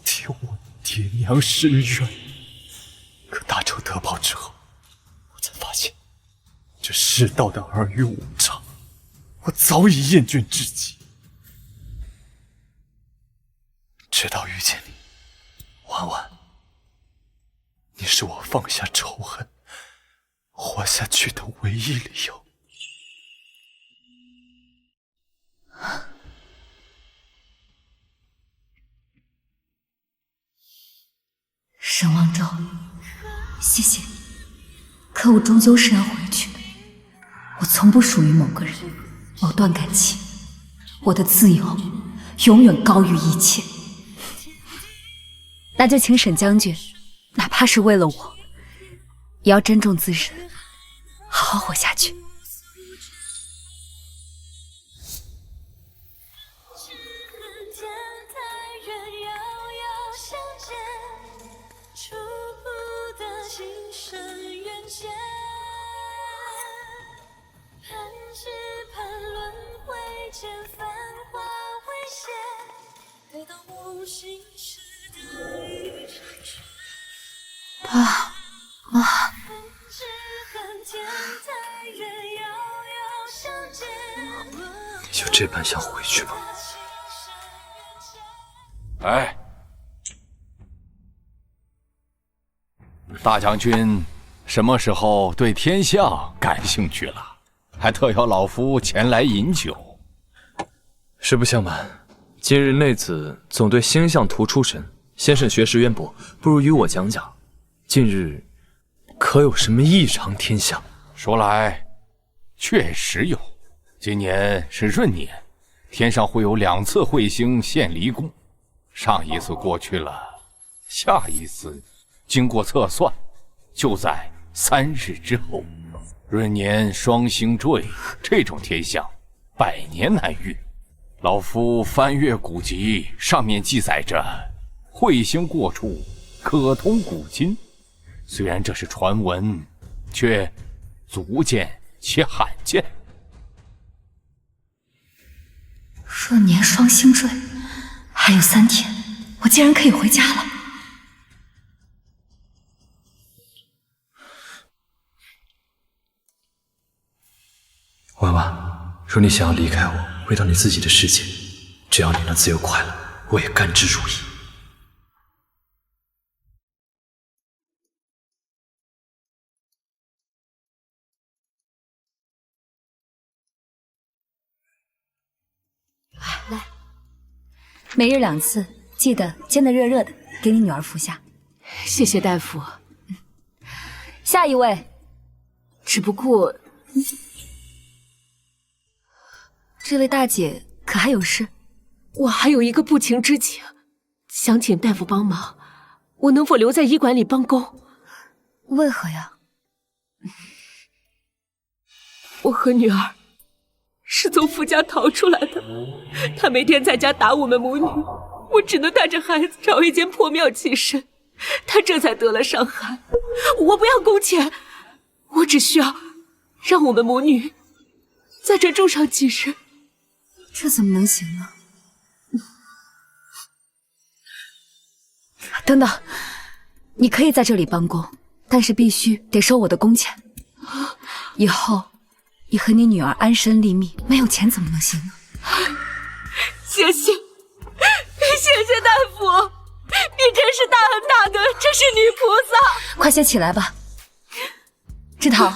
替我爹娘伸冤。可大仇得报之后，我才发现，这世道的尔虞我诈，我早已厌倦至极。直到遇见你，婉婉，你是我放下仇恨、活下去的唯一理由。沈望舟，谢谢你，可我终究是要回去的。我从不属于某个人、某段感情，我的自由永远高于一切。那就请沈将军，哪怕是为了我，也要珍重自身，好好活下去。触不得心声。爸妈，你就这般想回去吗？哎，大将军什么时候对天象感兴趣了？还特邀老夫前来饮酒。实不相瞒，今日内子总对星象图出神，先生学识渊博，不如与我讲讲，近日可有什么异常天象？说来，确实有。今年是闰年，天上会有2次彗星现离宫。上一次过去了，下一次经过测算，就在3日之后。闰年双星坠，这种天象100年难遇。老夫翻阅古籍，上面记载着彗星过处可通古今。虽然这是传闻，却足见且罕见。闰年双星坠，还有3天，我竟然可以回家了。婉婉，若你想要离开我，回到你自己的世界，只要你能自由快乐，我也甘之如饴。来，每日2次，记得煎得热热的，给你女儿服下。谢谢大夫。下一位，只不过，这位大姐可还有事？我还有一个不情之请，想请大夫帮忙，我能否留在医馆里帮工？为何呀？我和女儿是从夫家逃出来的，他每天在家打我们母女，我只能带着孩子找一间破庙栖身，他这才得了伤寒。我不要工钱，我只需要让我们母女在这住上几日。这怎么能行呢？等等，你可以在这里帮工，但是必须得收我的工钱。以后你和你女儿安身立命，没有钱怎么能行呢？谢谢大夫，你真是大恩大德，真是女菩萨。快些起来吧。志桃，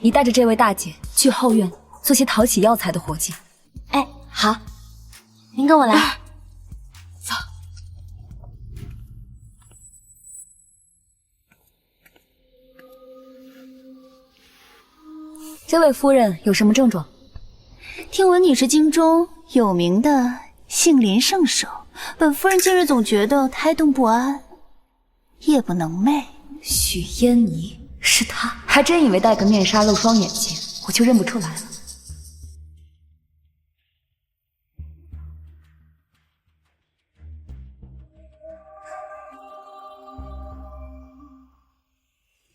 你带着这位大姐去后院做些讨喜药材的活计。哎，好，您跟我来。走。这位夫人有什么症状？听闻你是京中有名的杏林圣手，本夫人近日总觉得胎动不安，夜不能寐。许嫣妮是她，还真以为戴个面纱露双眼睛我就认不出来了。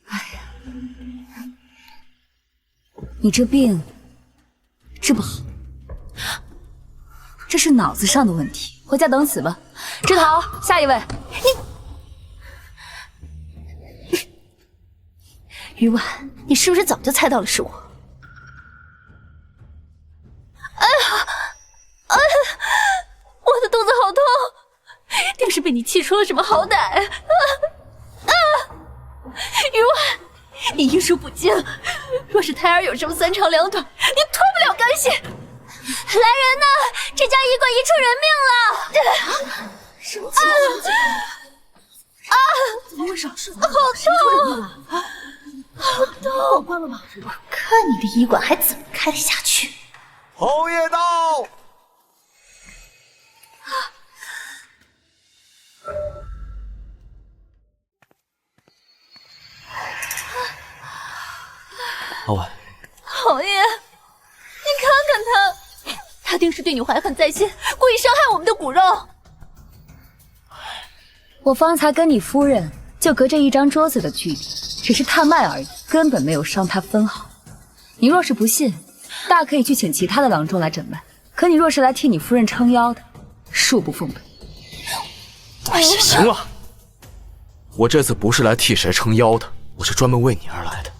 哎呀，你这病治不好，这是脑子上的问题，回家等死吧。志桃，下一位。余婉，你是不是早就猜到了是我？哎呀，哎呀，我的肚子好痛，定是被你气出了什么好歹。余婉，你医术不精，若是胎儿有什么3长2短，你脱不了干系。来人呐！这家医馆医出人命了！什么情况？怎么回事？好痛！好痛！关了吗？我看你的医馆还怎么开得下去？侯爷到！老婉，侯爷，你看看他，他定是对你怀恨在心，故意伤害我们的骨肉。我方才跟你夫人就隔着一张桌子的距离，只是探脉而已，根本没有伤她分毫。你若是不信，大可以去请其他的郎中来诊脉，可你若是来替你夫人撑腰的，恕不奉陪。哎呀，行了，我这次不是来替谁撑腰的，我是专门为你而来的。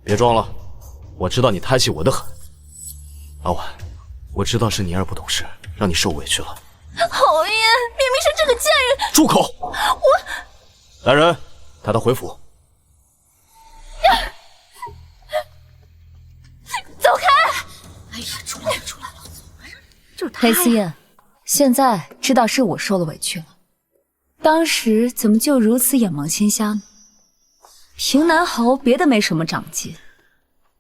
别装了，我知道你胎气我的很。阿婉，我知道是你儿不懂事，让你受委屈了。侯爷，明明是这个贱人！住口！来人，带他回府。走开！哎呀，出来了！就是他呀。裴思燕，现在知道是我受了委屈了，当时怎么就如此眼盲心瞎呢？平南侯别的没什么长进，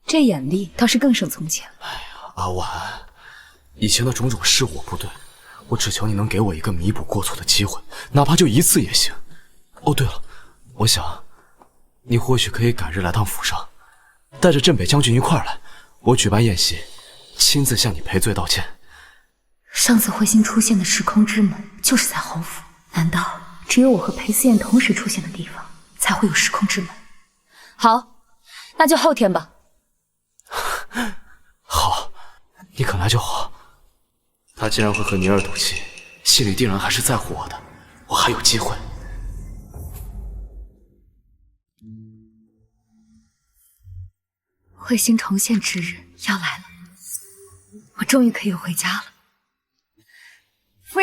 这眼力倒是更胜从前。哎呀，阿婉，以前的种种是我不对，我只求你能给我一个弥补过错的机会，哪怕就一次也行。哦，对了，我想你或许可以改日来趟府上，带着镇北将军一块儿来，我举办宴席，亲自向你赔罪道歉。上次彗星出现的时空之门就是在侯府，难道只有我和裴思燕同时出现的地方才会有时空之门？好，那就后天吧。好，你肯来就好。他既然会和宁儿赌气，心里定然还是在乎我的，我还有机会。彗星重现之日要来了，我终于可以回家了。夫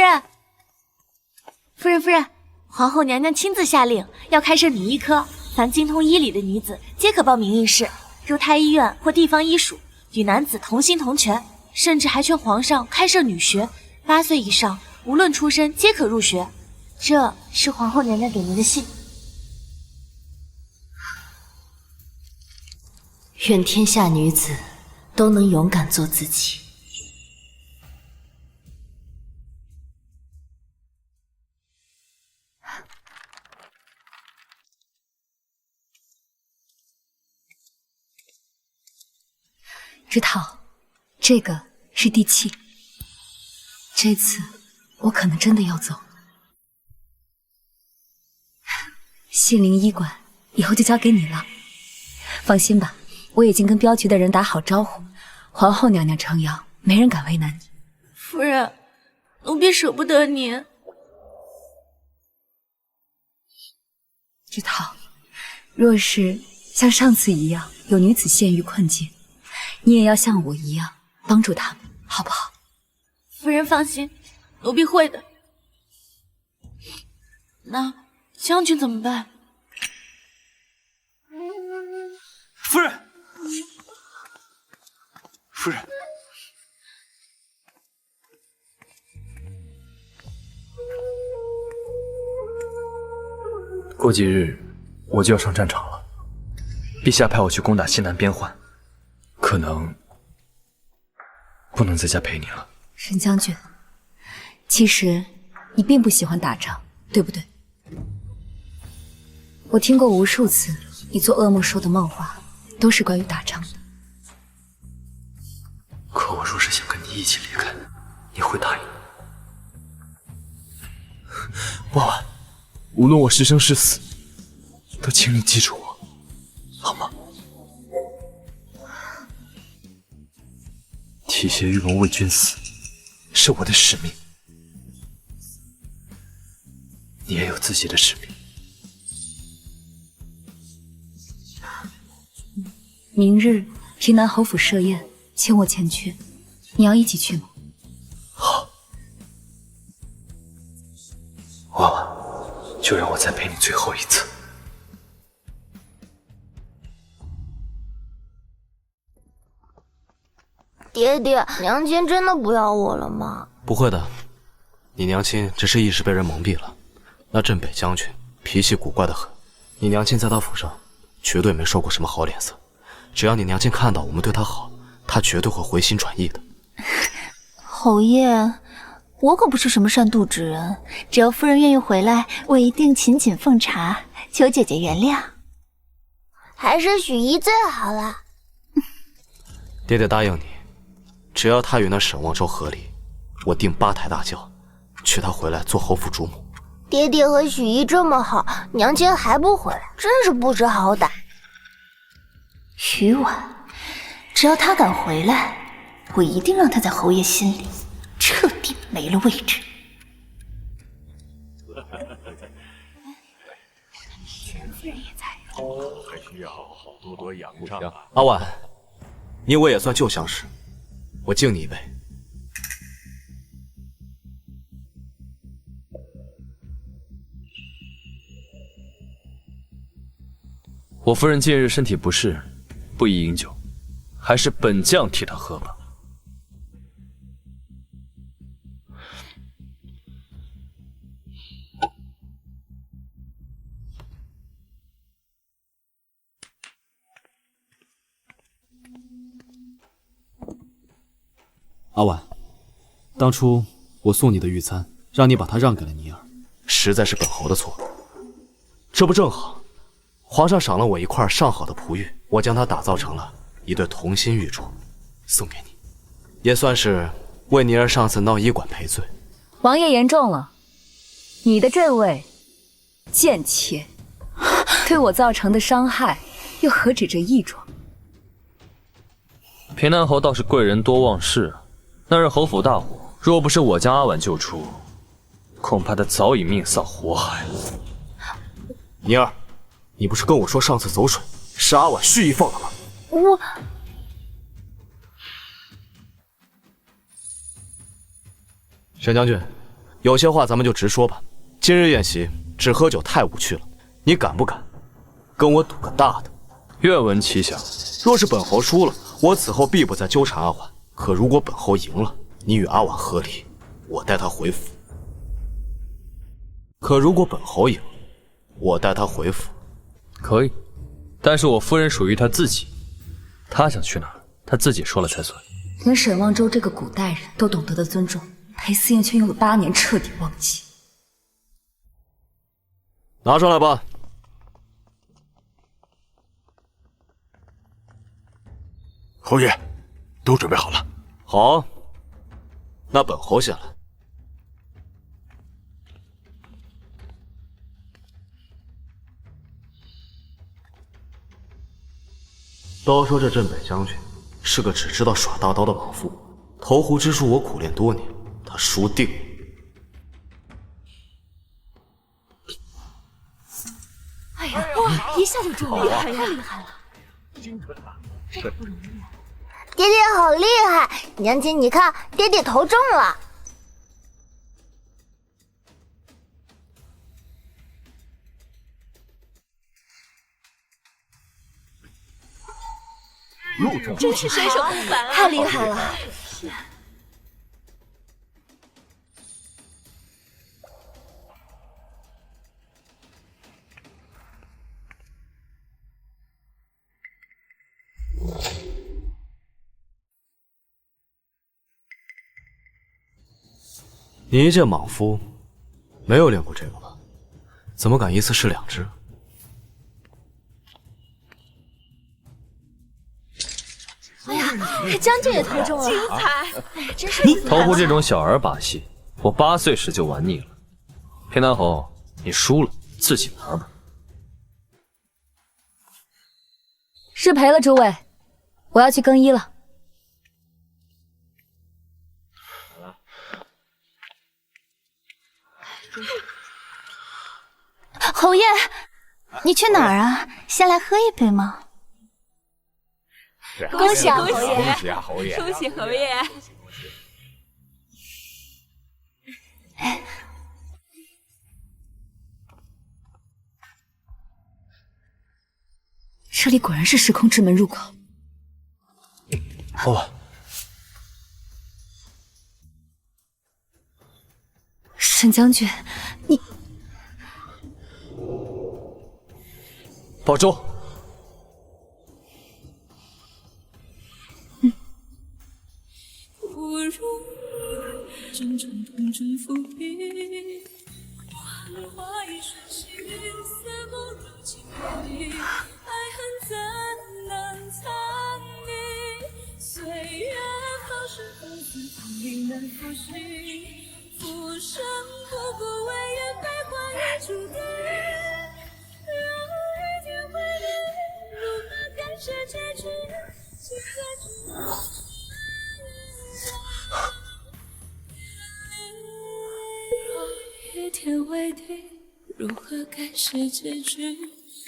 人，皇后娘娘亲自下令，要开设女医科，凡精通医理的女子皆可报名应试，入太医院或地方医署，与男子同心同权，甚至还劝皇上开设女学，8岁以上无论出身皆可入学。这是皇后娘娘给您的信。愿天下女子都能勇敢做自己。知道，这个是地契。这次我可能真的要走了。杏林医馆以后就交给你了，放心吧，我已经跟镖局的人打好招呼，皇后娘娘撑腰，没人敢为难你。夫人，奴婢舍不得您。知道，若是像上次一样有女子陷于困境，你也要像我一样帮助他们，好不好？夫人放心，奴婢会的。那将军怎么办？夫人，夫人，过几日我就要上战场了，陛下派我去攻打西南边患，可能不能在家陪你了。沈将军，其实你并不喜欢打仗，对不对？我听过无数次你做噩梦说的梦话，都是关于打仗的。可我若是想跟你一起离开，你会答应吗？婉婉，无论我是生是死，都请你记住我，好吗？提携玉龙为君死，是我的使命。你也有自己的使命。明日平南侯府设宴，请我前去，你要一起去吗？好，婉婉，就让我再陪你最后一次。爹爹，娘亲真的不要我了吗？不会的，你娘亲只是一时被人蒙蔽了。那镇北将军脾气古怪的很，你娘亲在他府上绝对没受过什么好脸色。只要你娘亲看到我们对她好，她绝对会回心转意的。侯爷，我可不是什么善妒之人，只要夫人愿意回来，我一定勤勤奉茶，求姐姐原谅。还是许姨最好了。爹爹答应你，只要她与那沈望州和离，我定8抬大轿，娶她回来做侯府主母。爹爹和许姨这么好，娘亲还不回来，真是不知好歹。余婉，只要他敢回来，我一定让他在侯爷心里彻底没了位置。钱夫人也在，还需要多多仰仗啊。阿婉，你我也算旧相识，我敬你一杯。我夫人近日身体不适，不宜饮酒，还是本将替她喝吧。阿婉，当初我送你的玉簪，让你把它让给了尼儿，实在是本侯的错。这不正好，皇上赏了我一块上好的璞玉，我将它打造成了一对同心玉镯，送给你，也算是为尼儿上次闹医馆赔罪。王爷言重了，你的这位贱妾对我造成的伤害，又何止这一桩？平南侯倒是贵人多忘事啊。那日侯府大火，若不是我将阿婉救出，恐怕他早已命丧火海了。尼儿，你不是跟我说上次走水是阿婉蓄意放的吗？我沈将军，有些话咱们就直说吧。今日宴席只喝酒太无趣了，你敢不敢跟我赌个大的？愿闻其详。若是本侯输了，我此后必不再纠缠阿婉。可如果本侯赢了，你与阿婉和离，我带她回府。可如果本侯赢，我带她回府。可以，但是我夫人属于她自己，她想去哪儿，她自己说了才算。连沈望州这个古代人都懂得的尊重，裴思燕却用了8年彻底忘记。拿上来吧。侯爷，都准备好了。好，那本侯先来。都说这镇北将军是个只知道耍大刀的莽夫，投壶之术我苦练多年，他输定了。哎呀，哇，一下就中了，太厉害了！精准了，这可不容易啊。爹爹好厉害！娘亲，你看，爹爹投中了。又中了，真是身手不凡啊！太厉害了！你一介莽夫，没有练过这个吧？怎么敢一次试2只？哎呀，将军也投中了，精彩！哎，真是投壶这种小儿把戏，我8岁时就玩腻了。平南侯，你输了，自己玩吧。失陪了，诸位，我要去更衣了。侯爷，你去哪儿啊？先来喝一杯吗？恭喜啊，侯爷！恭喜啊，侯爷！恭喜侯爷！这里果然是时空之门入口。阿婉，沈将军，你保重。不如真正同枕伏笔，幻化一瞬息，似梦入情里，爱恨怎能藏匿？岁月放矢风姿，平难复习，浮生不过为愿悲欢已注定。若一天会离，如何感谢结局？一天为地，如何开始结局？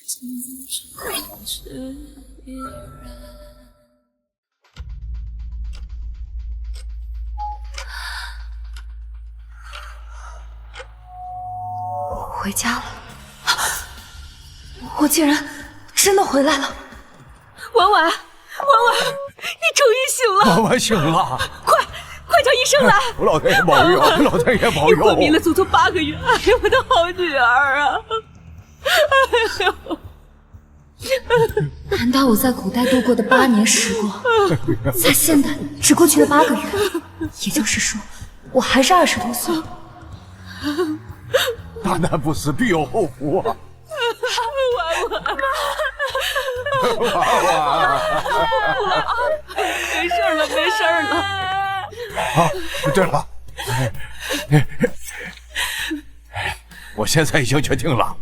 怎么是依然？回家了，我竟然真的回来了！婉婉，你终于醒了！婉婉醒了，快叫医生来！老天爷保佑，老天爷保佑！你昏迷了足足8个月，哎呀，我的好女儿啊！哎呦！难道我在古代度过的8年时光，在现代只过去了8个月？也就是说，我还是20多岁。大难不死，必有后福啊！婉，没事了，没事了。啊，对了，我现在已经决定了，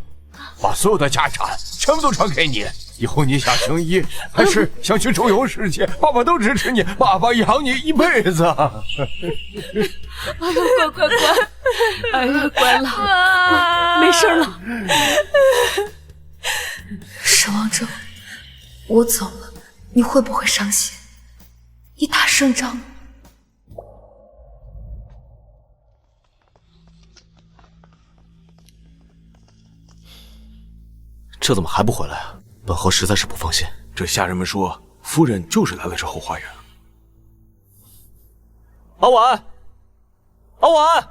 把所有的家产全部都传给你。以后你想行医，还是想去周游世界，爸爸都支持你，爸爸养你一辈子。哎呀，乖，哎呀，乖了，没事了。沈王州，我走了，你会不会伤心？你打胜仗。这怎么还不回来啊？本侯实在是不放心。这下人们说，夫人就是来了这后花园。阿婉，阿婉，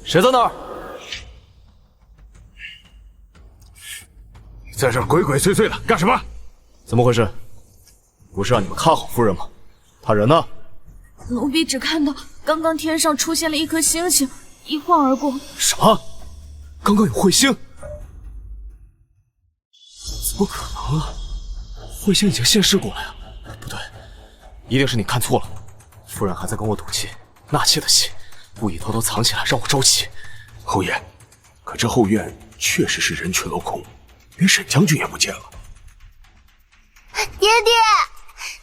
谁在那儿？你在这儿鬼鬼祟祟的干什么？怎么回事？不是让你们看好夫人吗？她人呢？奴婢只看到刚刚天上出现了一颗星星，一晃而过。什么？刚刚有彗星？怎么可能啊？彗星已经现世过了呀！不对，一定是你看错了。夫人还在跟我赌气，纳妾的戏，故意偷偷藏起来让我着急。侯爷，可这后院确实是人去楼空，连沈将军也不见了。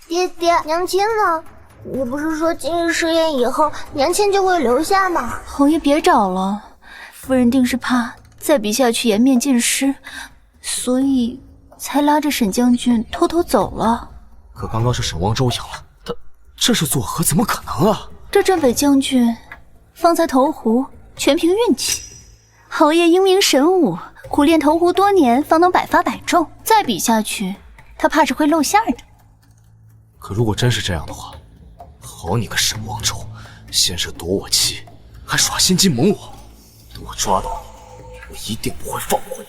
爹爹，娘亲呢？你不是说今日试验以后，娘亲就会留下吗？侯爷别找了，夫人定是怕再比下去颜面尽失，所以才拉着沈将军偷偷走了。可刚刚是沈王州养了他，这是作何？怎么可能啊？这镇北将军方才投壶，全凭运气。侯爷英明神武，苦练投壶多年，方能百发百中。再比下去，他怕是会露馅的。可如果真是这样的话，好你个沈王州，先是夺我妻，还耍心机蒙我，等我抓到你，我一定不会放过你。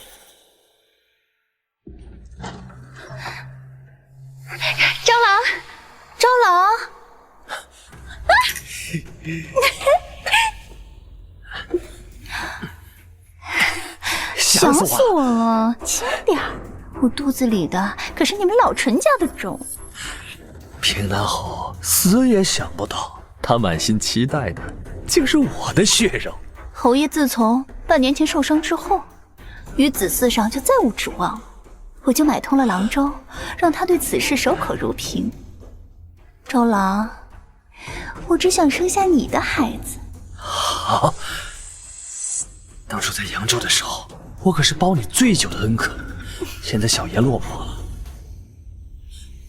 蟑螂，蟑螂！想死我了，轻点儿，我肚子里的可是你们老陈家的种。平南侯死也想不到，他满心期待的竟是我的血肉。侯爷自从半年前受伤之后，于子嗣上就再无指望了。我就买通了郎州，让他对此事守口如瓶。周郎，我只想生下你的孩子。好，当初在扬州的时候，我可是包你最久的恩客。现在小爷落魄了，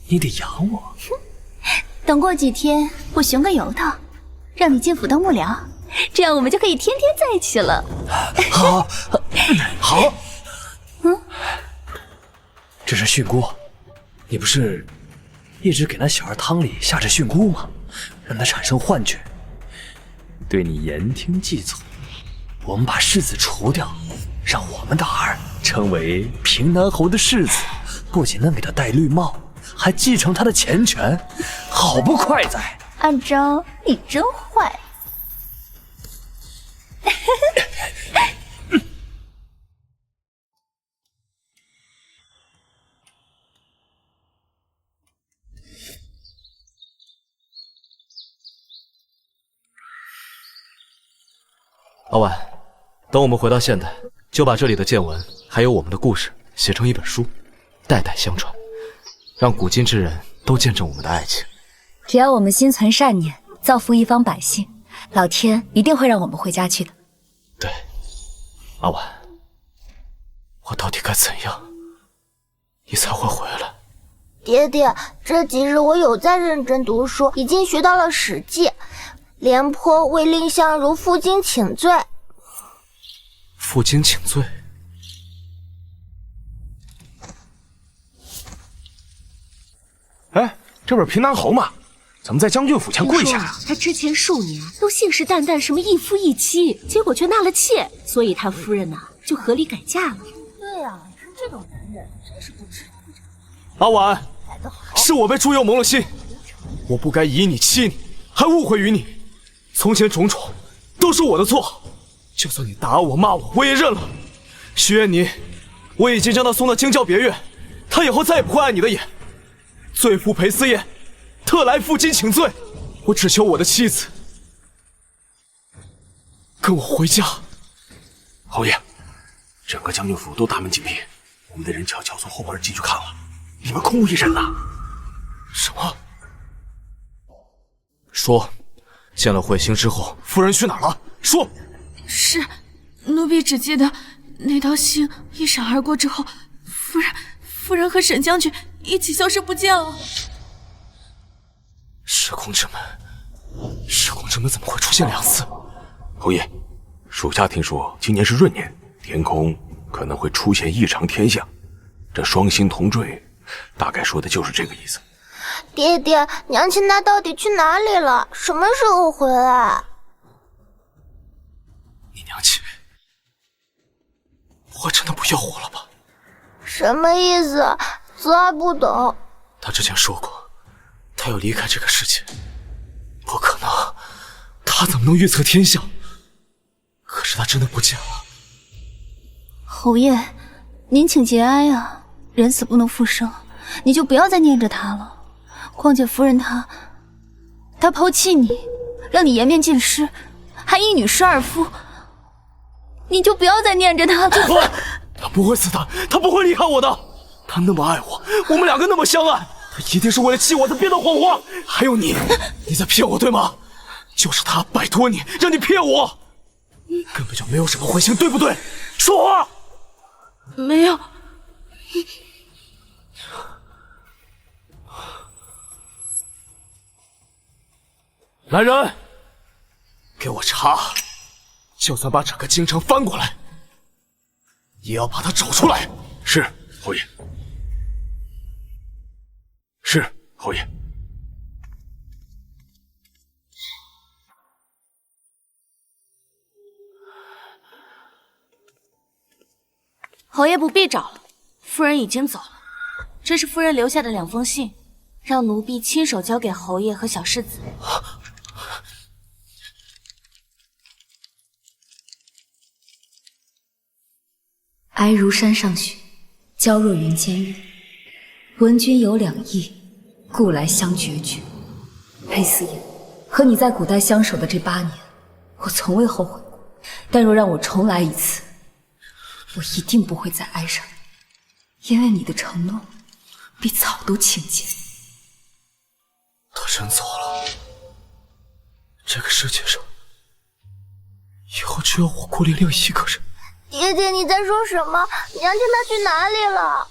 你得养我。等过几天，我寻个由头，让你进府当幕僚，这样我们就可以天天在一起了。好，好。嗯，这是菌菇，你不是一直给那小儿汤里下着菌菇吗？让他产生幻觉，对你言听计从。我们把世子除掉，让我们的儿成为平南侯的世子，不仅能给他戴绿帽，还继承他的钱权，好不快哉！阿昭，你真坏。阿婉，等我们回到现代，就把这里的见闻还有我们的故事写成一本书，代代相传，让古今之人都见证我们的爱情。只要我们心存善念，造福一方百姓，老天一定会让我们回家去的。对，阿婉，我到底该怎样，你才会回来？爹爹，这几日我有在认真读书，已经学到了《史记》，廉颇为蔺相如负荆请罪。负荆请罪？哎，这不是平南侯吗？怎么在将军府前跪下呀？他之前数年都信誓旦旦什么一夫一妻，结果却纳了妾，所以他夫人就合理改嫁了。对呀，这种男人真是不值。阿婉，是我被朱佑蒙了心，我不该以你欺你，还误会于你。从前种种都是我的错，就算你打我骂我，我也认了。徐元宁，我已经将他送到京郊别院，他以后再也不会碍你的眼。罪夫裴思燕特来负荆请罪，我只求我的妻子跟我回家。侯爷，整个将军府都大门紧闭，我们的人悄悄从后门进去看了，你们空无一人呐。什么？说，见了慧星之后，夫人去哪儿了？说。是，奴婢只记得那道星一闪而过之后，夫人和沈将军一起消失不见了。时空之门怎么会出现2次？侯爷，属下听说今年是闰年，天空可能会出现异常天象，这双星同坠，大概说的就是这个意思。爹爹，娘亲她到底去哪里了？什么时候回来？你娘亲不会真的不要我了吧？什么意思？子儿不懂。她之前说过，她要离开这个世界。不可能，她怎么能预测天象？可是她真的不见了。侯爷，您请节哀啊，人死不能复生，你就不要再念着他了。况且夫人她抛弃你，让你颜面尽失，还一女失二夫，你就不要再念着他了。他不会死的，他不会离开我的。他那么爱我，我们2个那么相爱，他一定是为了气我才编的谎话。还有你在骗我对吗？就是他拜托你，让你骗我，根本就没有什么慧星，对不对？说话。没有。来人，给我查，就算把整个京城翻过来，也要把他找出来。是，侯爷。是，侯爷。侯爷不必找了，夫人已经走了。这是夫人留下的2封信，让奴婢亲手交给侯爷和小世子。哀如山上雪，娇若云间月。闻君有2意，故来相决绝。裴思燕，和你在古代相守的这8年，我从未后悔过。但若让我重来一次，我一定不会再爱上你，因为你的承诺比草都清洁。他真走了，这个世界上以后只有我顾玲玲一个人。爹爹，你在说什么？娘亲她去哪里了？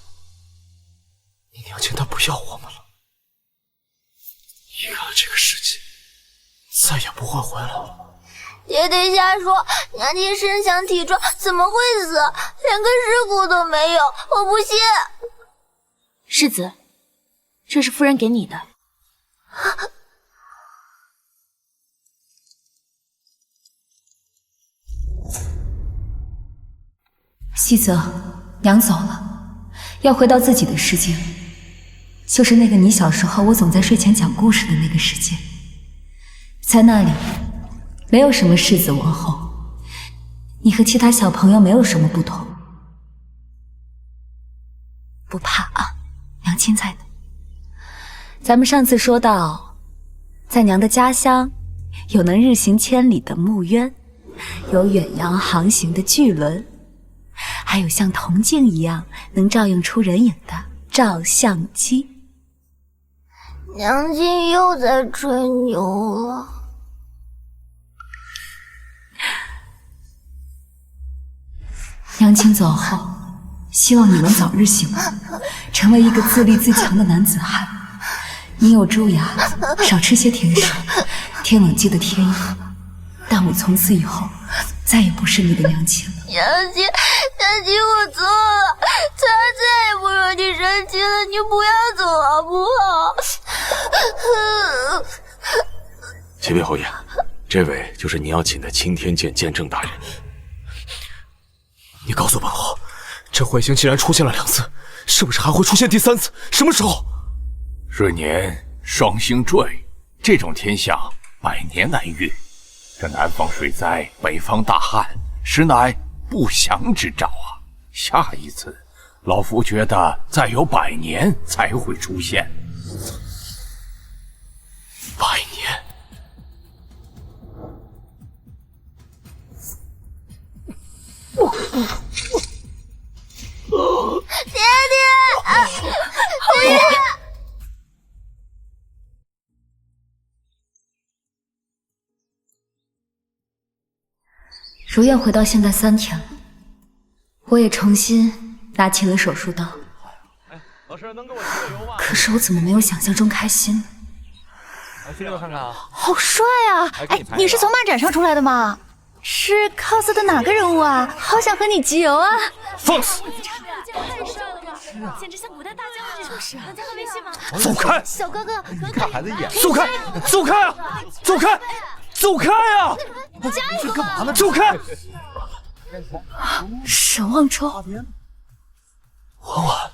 你娘亲她不要我们了，离开了这个世界，再也不会回来了。爹爹瞎说，娘亲身强体壮，怎么会死？连个尸骨都没有，我不信。世子，这是夫人给你的。西泽，娘走了，要回到自己的世界，就是那个你小时候我总在睡前讲故事的那个世界。在那里，没有什么世子王后，你和其他小朋友没有什么不同。不怕啊，娘亲在呢。咱们上次说到，在娘的家乡有能日行千里的木渊，有远洋航行的巨轮，还有像铜镜一样能照映出人影的照相机。娘亲又在吹牛了。娘亲走后，希望你能早日醒悟，成为一个自立自强的男子汉。你有蛀牙，少吃些甜食，天冷记得贴衣服。但我从此以后再也不是你的娘亲了。娘亲，我错了，再也不惹你生气了，你不要走好不好？启禀侯爷，这位就是您要请的青天剑见证大人。你告诉本侯，这彗星既然出现了2次，是不是还会出现第3次？什么时候？闰年双星坠，这种天象百年难遇。这南方水灾，北方大旱，实乃不祥之兆啊！下一次，老夫觉得再有100年才会出现。100年？爹爹，侯爷。如愿回到现在3天了，我也重新拿起了手术刀。老师能给我提个油吗？可是我怎么没有想象中开心呢？来，去给我看看啊！好帅啊！哎，你是从漫展上出来的吗？是 cos 的哪个人物啊？好想和你集邮啊！放肆！太帅了吧，简直像古代大将军。就是啊，能加个微信吗？走开！小哥哥，看孩子一眼。走开！走开啊！走开！走开啊！加油！干嘛呢？走开！沈望舟，婉婉，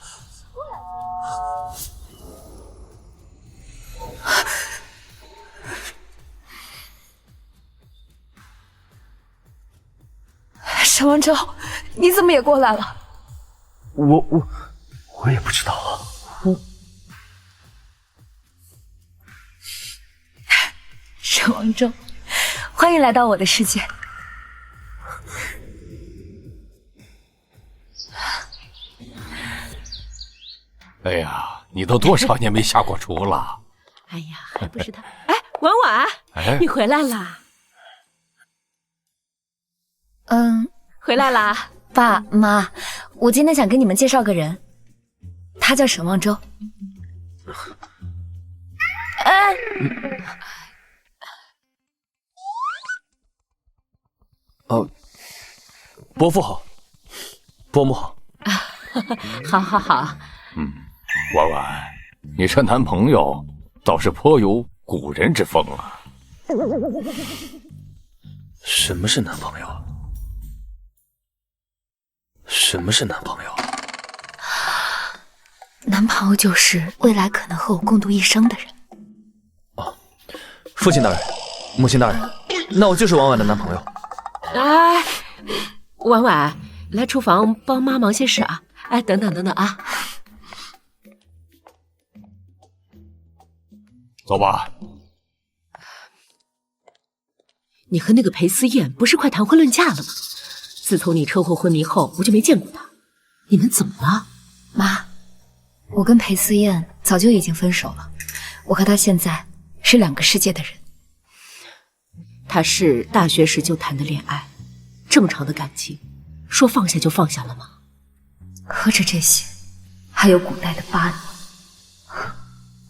沈望舟，你怎么也过来了？我也不知道啊。沈望舟，欢迎来到我的世界。哎呀，你都多少年没下过厨了？哎呀，还不是他。哎，婉婉，你回来啦？回来啦。爸妈，我今天想跟你们介绍个人，他叫沈望舟。伯父好，伯母好。好好好。婉婉，你这男朋友倒是颇有古人之风啊。什么是男朋友？什么是男朋友？男朋友就是未来可能和我共度一生的人。父亲大人，母亲大人，那我就是婉婉的男朋友。哎，婉婉，来厨房帮妈忙些事啊！哎，等等啊！走吧。你和那个裴思燕不是快谈婚论嫁了吗？自从你车祸昏迷后，我就没见过他。你们怎么了？妈，我跟裴思燕早就已经分手了，我和他现在是2个世界的人。他是大学时就谈的恋爱，这么长的感情，说放下就放下了吗？何止这些，还有古代的巴黎。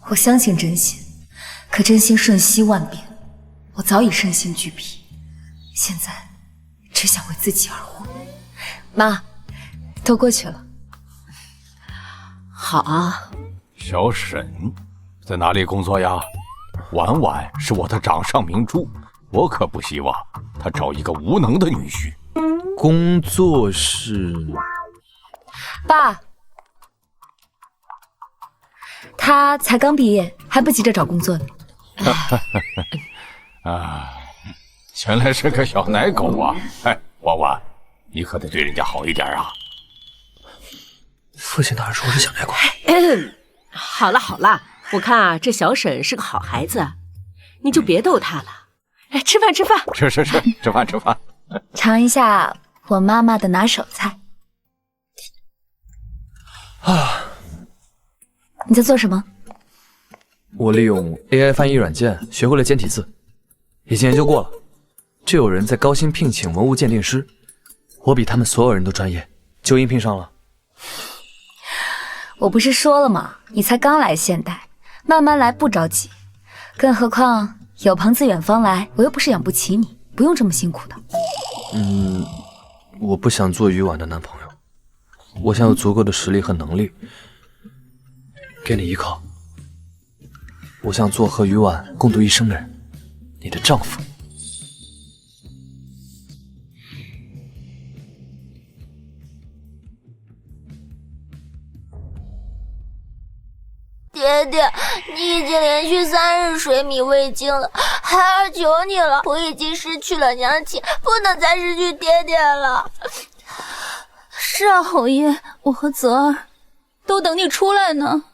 我相信真心，可真心瞬息万变，我早已身心俱疲，现在只想为自己而活。妈，都过去了。好啊。小沈在哪里工作呀？婉婉是我的掌上明珠，我可不希望她找一个无能的女婿。工作是……爸，他才刚毕业，还不急着找工作呢。啊，原来是个小奶狗啊！哎，婉婉，你可得对人家好一点啊。父亲大人说我是小奶狗。好了，我看啊，这小沈是个好孩子，你就别逗他了。哎，吃饭。吃饭。尝一下我妈妈的拿手菜。啊，你在做什么？我利用 AI 翻译软件学会了简体字，已经研究过了。就有人在高薪聘请文物鉴定师，我比他们所有人都专业，就应聘上了。我不是说了吗？你才刚来现代，慢慢来不着急。更何况有朋自远方来，我又不是养不起你，不用这么辛苦的。我不想做于婉的男朋友，我想有足够的实力和能力给你依靠。我想做和于婉共度一生的人，你的丈夫。爹爹，你已经连续3日水米未进了，孩儿求你了，我已经失去了娘亲，不能再失去爹爹了。是啊，侯爷，我和泽儿都等你出来呢。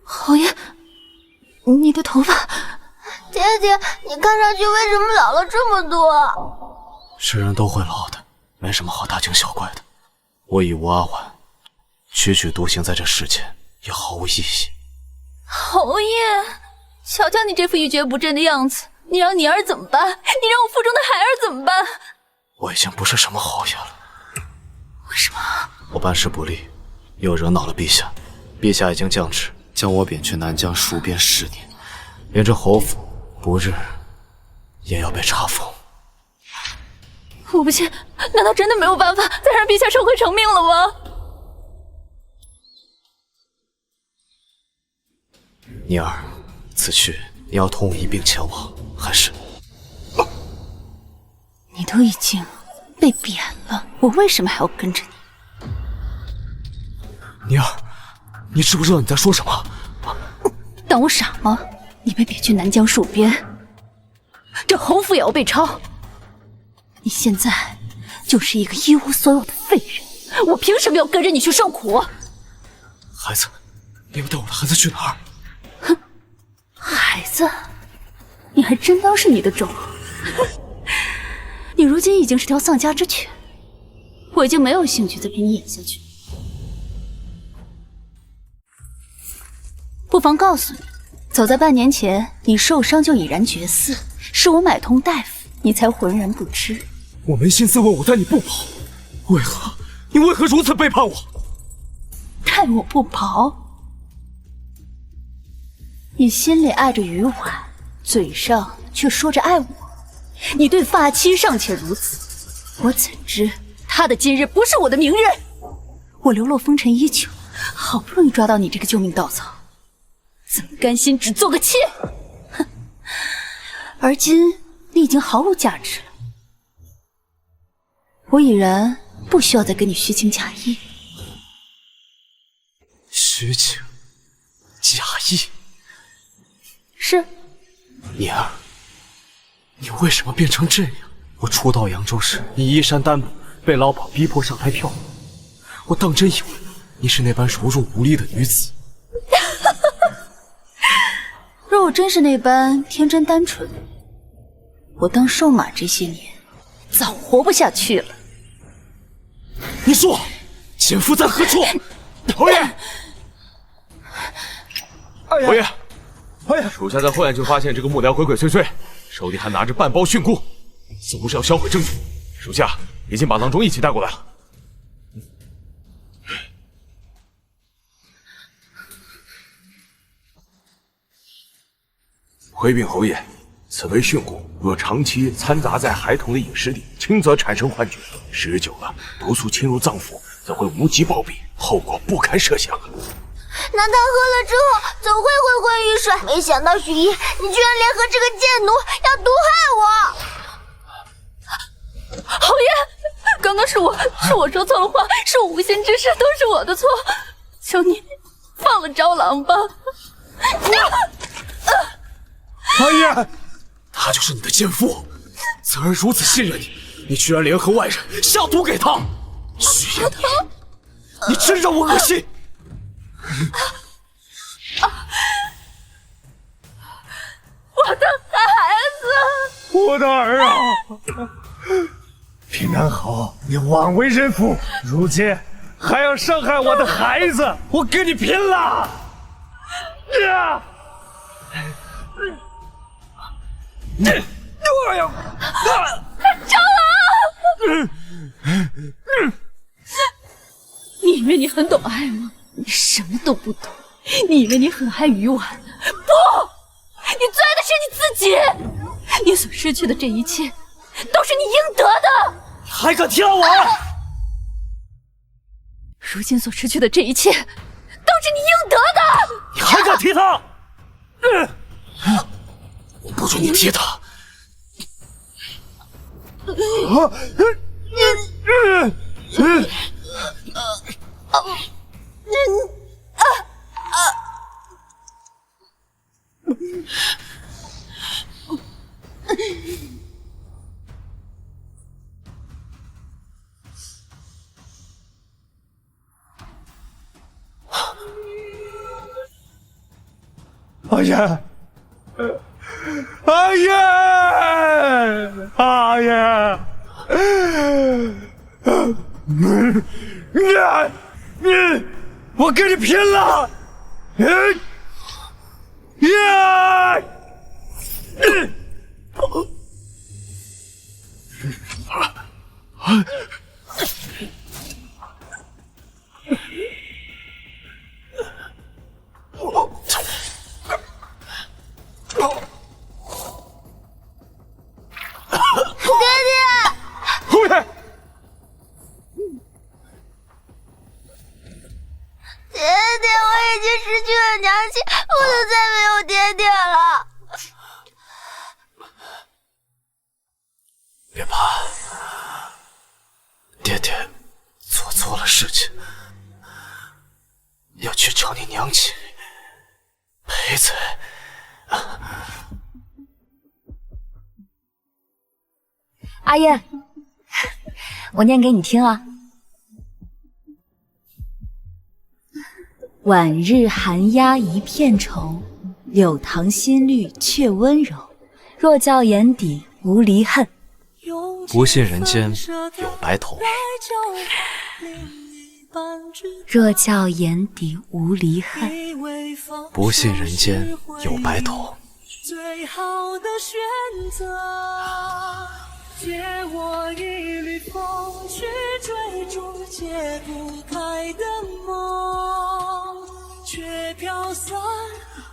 侯爷，你的头发……爹爹，你看上去为什么老了这么多？是人都会老的，没什么好大惊小怪的。我以吴阿婉踽踽独行在这世间，也毫无意义。侯爷，瞧瞧你这副一蹶不振的样子，你让你儿怎么办？你让我腹中的孩儿怎么办？我已经不是什么侯爷了。为什么？我办事不力，又惹恼了陛下。陛下已经降旨，将我贬去南疆戍边10年，连这侯府不日也要被查封。我不信，难道真的没有办法再让陛下收回成命了吗？妮儿，此去你要同我一并前往，还是……你都已经被贬了，我为什么还要跟着你？妮儿，你知不知道你在说什么？当我傻吗？你被贬去南疆戍边，这侯府也要被抄。你现在就是一个一无所有的废人，我凭什么要跟着你去受苦？孩子，你要带我的孩子去哪儿？哼，孩子，你还真当是你的种？你如今已经是条丧家之犬，我已经没有兴趣再陪你演下去。不妨告诉你，早在半年前，你受伤就已然绝嗣，是我买通大夫，你才浑然不知。我扪心自问，我待你不薄，你为何如此背叛我？待我不薄？你心里爱着于婉，嘴上却说着爱我，你对发妻尚且如此，我怎知他的今日不是我的明日？我流落风尘已久，好不容易抓到你这个救命稻草，怎么甘心只做个妾？哼！而今你已经毫无价值了，我已然不需要再跟你虚情假意。虚情假意？是。妮儿，你为什么变成这样？我初到扬州时，你衣衫单薄，被老鸨逼迫上台跳舞，我当真以为你是那般柔弱无力的女子。若我真是那般天真单纯，我当瘦马这些年早活不下去了。你说，奸夫在何处？侯爷，侯爷，属下在后院就发现这个木雕鬼鬼祟祟，手里还拿着半包蕈菇，似乎是要销毁证据。属下已经把郎中一起带过来了。回禀侯爷，此为蕈菇，若长期掺杂在孩童的饮食里，轻则产生幻觉，时日久了，毒素侵入脏腑，则会无极暴毙，后果不堪设想。那他喝了之后怎会昏昏欲睡？没想到许一，你居然联合这个贱奴要毒害我！侯爷，刚刚是我说错了话，是我无心之失，都是我的错，求你放了招郎吧。阿爷，他就是你的奸夫，泽儿如此信任你，你居然联合外人下毒给他。许延年，你真让我恶心！我的孩子，我的儿啊！平南侯，你枉为人父，如今还要伤害我的孩子，我跟你拼了！蟑螂！你以为你很懂爱吗？你什么都不懂。你以为你很爱鱼丸？不，你最爱的是你自己。你所失去的这一切，都是你应得的。你还敢踢我？如今所失去的这一切，都是你应得的。你还敢踢他？我不准你踢他！阿燕，阿燕，阿燕，我跟你拼了！别怕，爹爹做错了事情，要去找你娘亲赔罪。阿燕，我念给你听啊。晚日寒鸦一片愁，柳塘新绿却温柔。若教眼底无离恨，不信人间有白头。若教眼底无离恨，不信人间有白头。最好的选择，借我一缕风去追逐解不开的梦，却飘散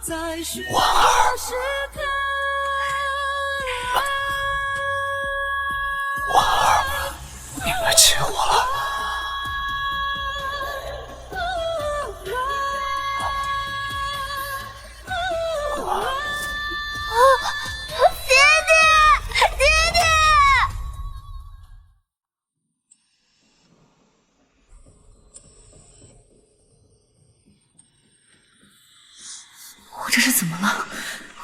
在许多时刻。婉儿，你来亲我了。爹爹，爹爹！我这是怎么了？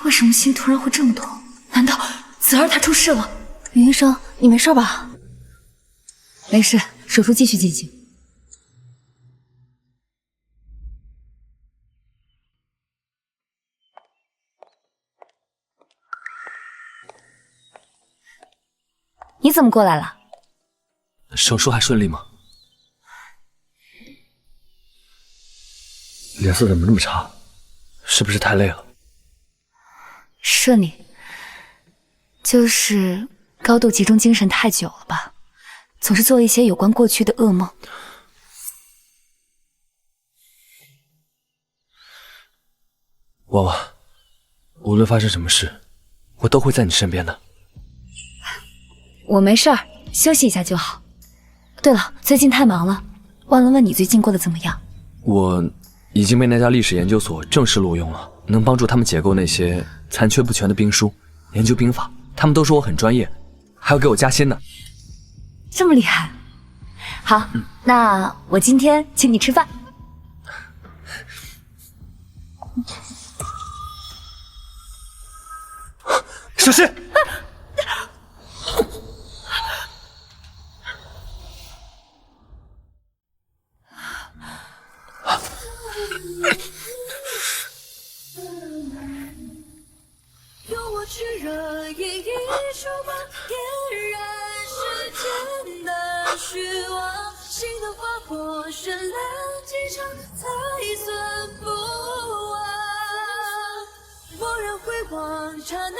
为什么心突然会这么痛？难道子儿她出事了？林医生，你没事吧？没事，手术继续进行。你怎么过来了？手术还顺利吗？脸色怎么那么差？是不是太累了？顺利，就是高度集中精神太久了吧，总是做一些有关过去的噩梦。婉婉，无论发生什么事，我都会在你身边的。我没事儿，休息一下就好。对了，最近太忙了，忘了问你最近过得怎么样。我已经被那家历史研究所正式录用了，能帮助他们解构那些残缺不全的兵书，研究兵法。他们都说我很专业，还要给我加薪呢。这么厉害？好，那我今天请你吃饭。小心！用我炽热一束光，点燃世间的虚妄。心的划破，绚烂几场才算不忘。蓦然回望，刹那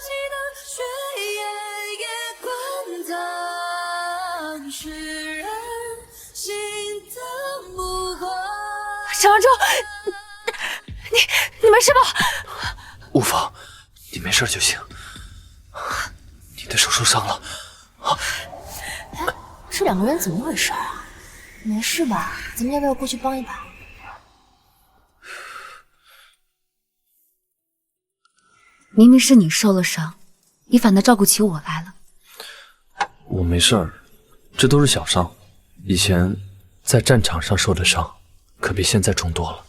记得血液也滚烫，释然心的目光。沈王州，你没事吧？无妨，你没事就行。你的手受伤了。这两个人怎么回事啊？没事吧？咱们要不要过去帮一把？明明是你受了伤，你反倒照顾起我来了。我没事儿，这都是小伤，以前在战场上受的伤，可比现在重多了。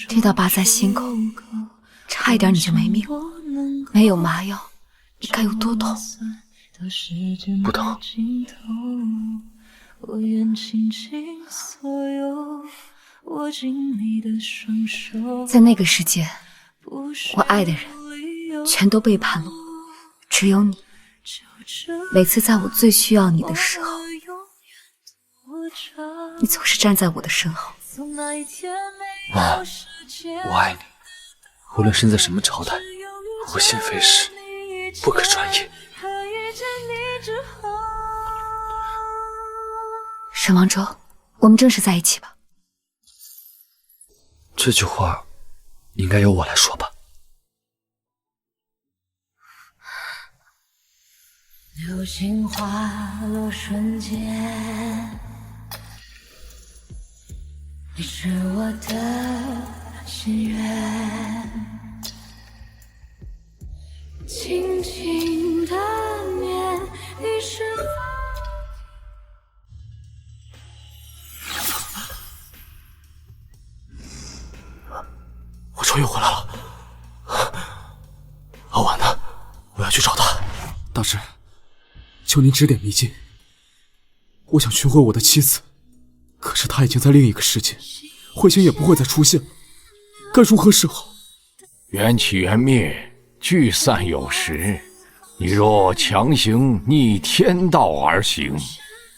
这刀拔在心口，差一点你就没命。没有麻药，你该有多痛？不疼。在那个世界，我爱的人全都背叛了我，只有你。每次在我最需要你的时候，你总是站在我的身后。妈，我爱你，无论身在什么朝代，我心非是，不可传也。沈王州，我们正式在一起吧。这句话应该由我来说吧。流星滑落瞬间，你是我的心愿，轻轻的念，你是我终于回来了。阿婉呢？我要去找她。大师，求您指点迷津。我想寻回我的妻子，可是她已经在另一个世界，彗星也不会再出现了，该如何是好？缘起缘灭，聚散有时。你若强行逆天道而行，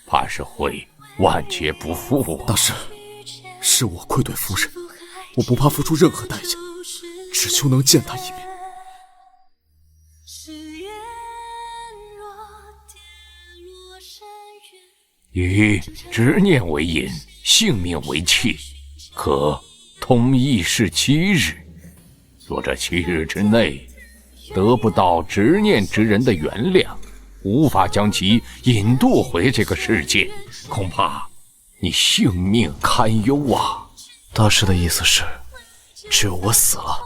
怕是会万劫不复啊。大师，是我愧对夫人，我不怕付出任何代价，只求能见她一面。以执念为引，性命为契，可通一世7日。若这7日之内得不到执念之人的原谅，无法将其引渡回这个世界，恐怕你性命堪忧啊！大师的意思是，只有我死了，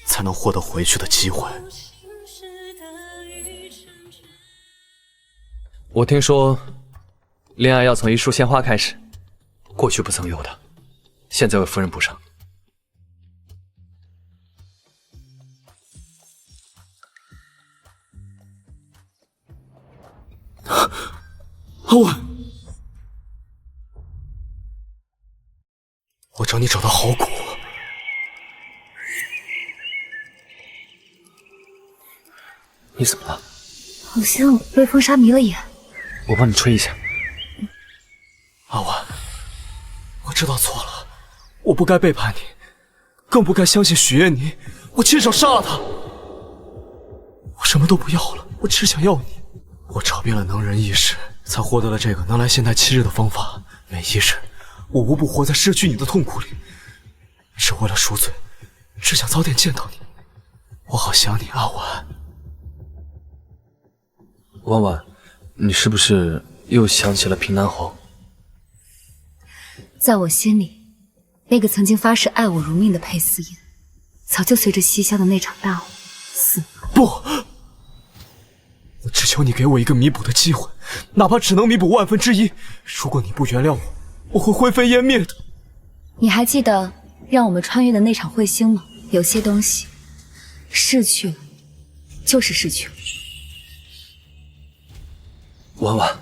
才能获得回去的机会。我听说，恋爱要从一束鲜花开始，过去不曾有的，现在为夫人补上。阿婉，我找你找的好苦。你怎么了？好像被风沙迷了眼。我帮你吹一下。阿婉，我知道错了，我不该背叛你，更不该相信许愿妮，我亲手杀了她。我什么都不要了，我只想要你。我找遍了能人异士，才获得了这个能来仙台7日的方法。每一日，我无不活在失去你的痛苦里，只为了赎罪，只想早点见到你。我好想你，阿婉。婉婉，你是不是又想起了平南侯？在我心里，那个曾经发誓爱我如命的裴思妍，早就随着西乡的那场大火死了。不，我只求你给我一个弥补的机会，哪怕只能弥补1/1000。如果你不原谅我，我会灰飞烟灭的。你还记得让我们穿越的那场彗星吗？有些东西逝去了，就是逝去了。婉婉，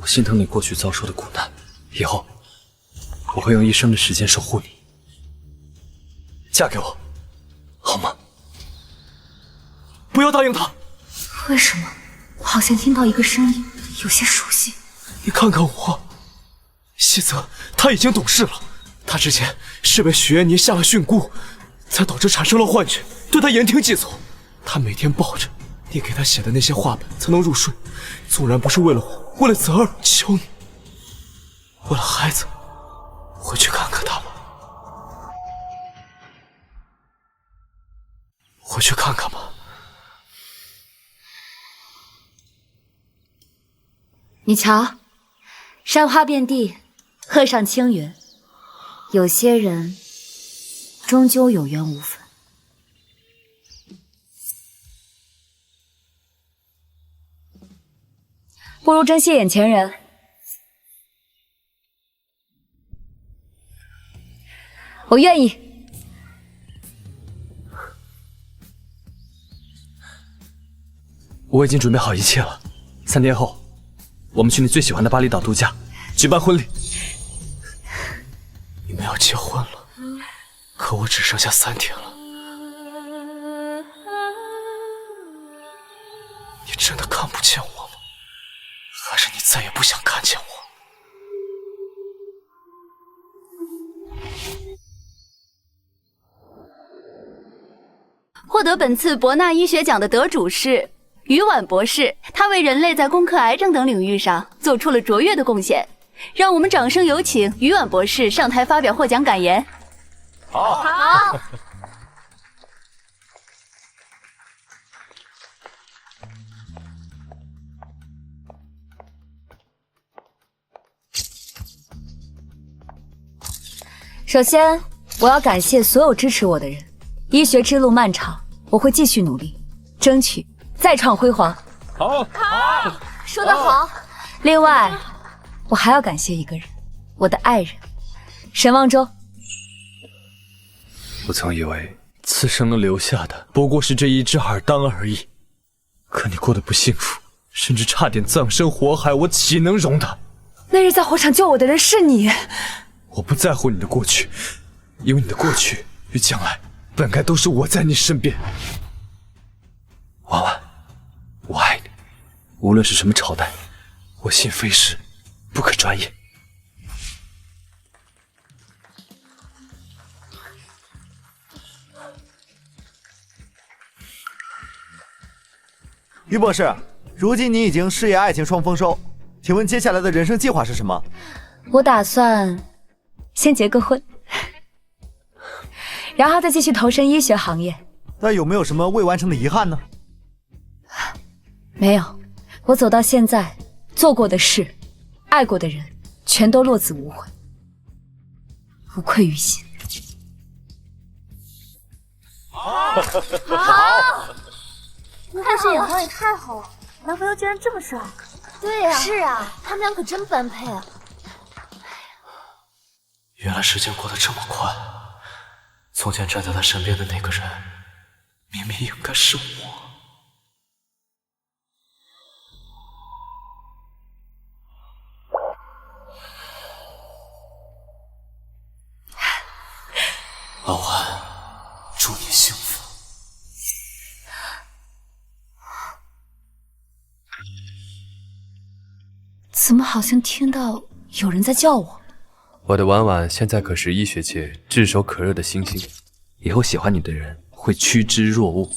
我心疼你过去遭受的苦难，以后我会用一生的时间守护你。嫁给我，好吗？不要答应他！为什么？我好像听到一个声音，有些熟悉。你看看我，西泽他已经懂事了。他之前是被许愿妮下了训蛊，才导致产生了幻觉，对他言听计从。他每天抱着你给他写的那些话本才能入睡，纵然不是为了我，为了泽儿，求你，为了孩子，回去看看他吧。回去看看吧。你瞧，山花遍地，鹤上青云。有些人终究有缘无分。不如珍惜眼前人。我愿意。我已经准备好一切了。3天后，我们去你最喜欢的巴厘岛度假，举办婚礼。你们要结婚了，可我只剩下3天了。你真的看不见我吗？还是你再也不想看见我？获得本次伯纳医学奖的得主是于婉博士，他为人类在攻克癌症等领域上做出了卓越的贡献。让我们掌声有请于婉博士上台发表获奖感言。好。首先，我要感谢所有支持我的人。医学之路漫长，我会继续努力，争取再创辉煌。好，说得好。另外，我还要感谢一个人，我的爱人沈望舟。我曾以为此生能留下的不过是这一只耳当而已，可你过得不幸福，甚至差点葬身火海，我岂能容他？那日在火场救我的人是你。我不在乎你的过去，因为你的过去与将来本该都是我在你身边。婉婉，我爱你，无论是什么朝代，我信非是，不可转也。于博士，如今你已经事业爱情双丰收，请问接下来的人生计划是什么？我打算先结个婚，然后再继续投身医学行业。那有没有什么未完成的遗憾呢？没有，我走到现在，做过的事，爱过的人，全都落子无悔，无愧于心。好，吴博士眼光也太好了，男朋友居然这么帅。对呀，是啊，他们俩可真般配啊。原来时间过得这么快，从前站在他身边的那个人，明明应该是我。老婉，祝你幸福。怎么好像听到有人在叫我？我的婉婉现在可是医学界炙手可热的新星，以后喜欢你的人会趋之若鹜。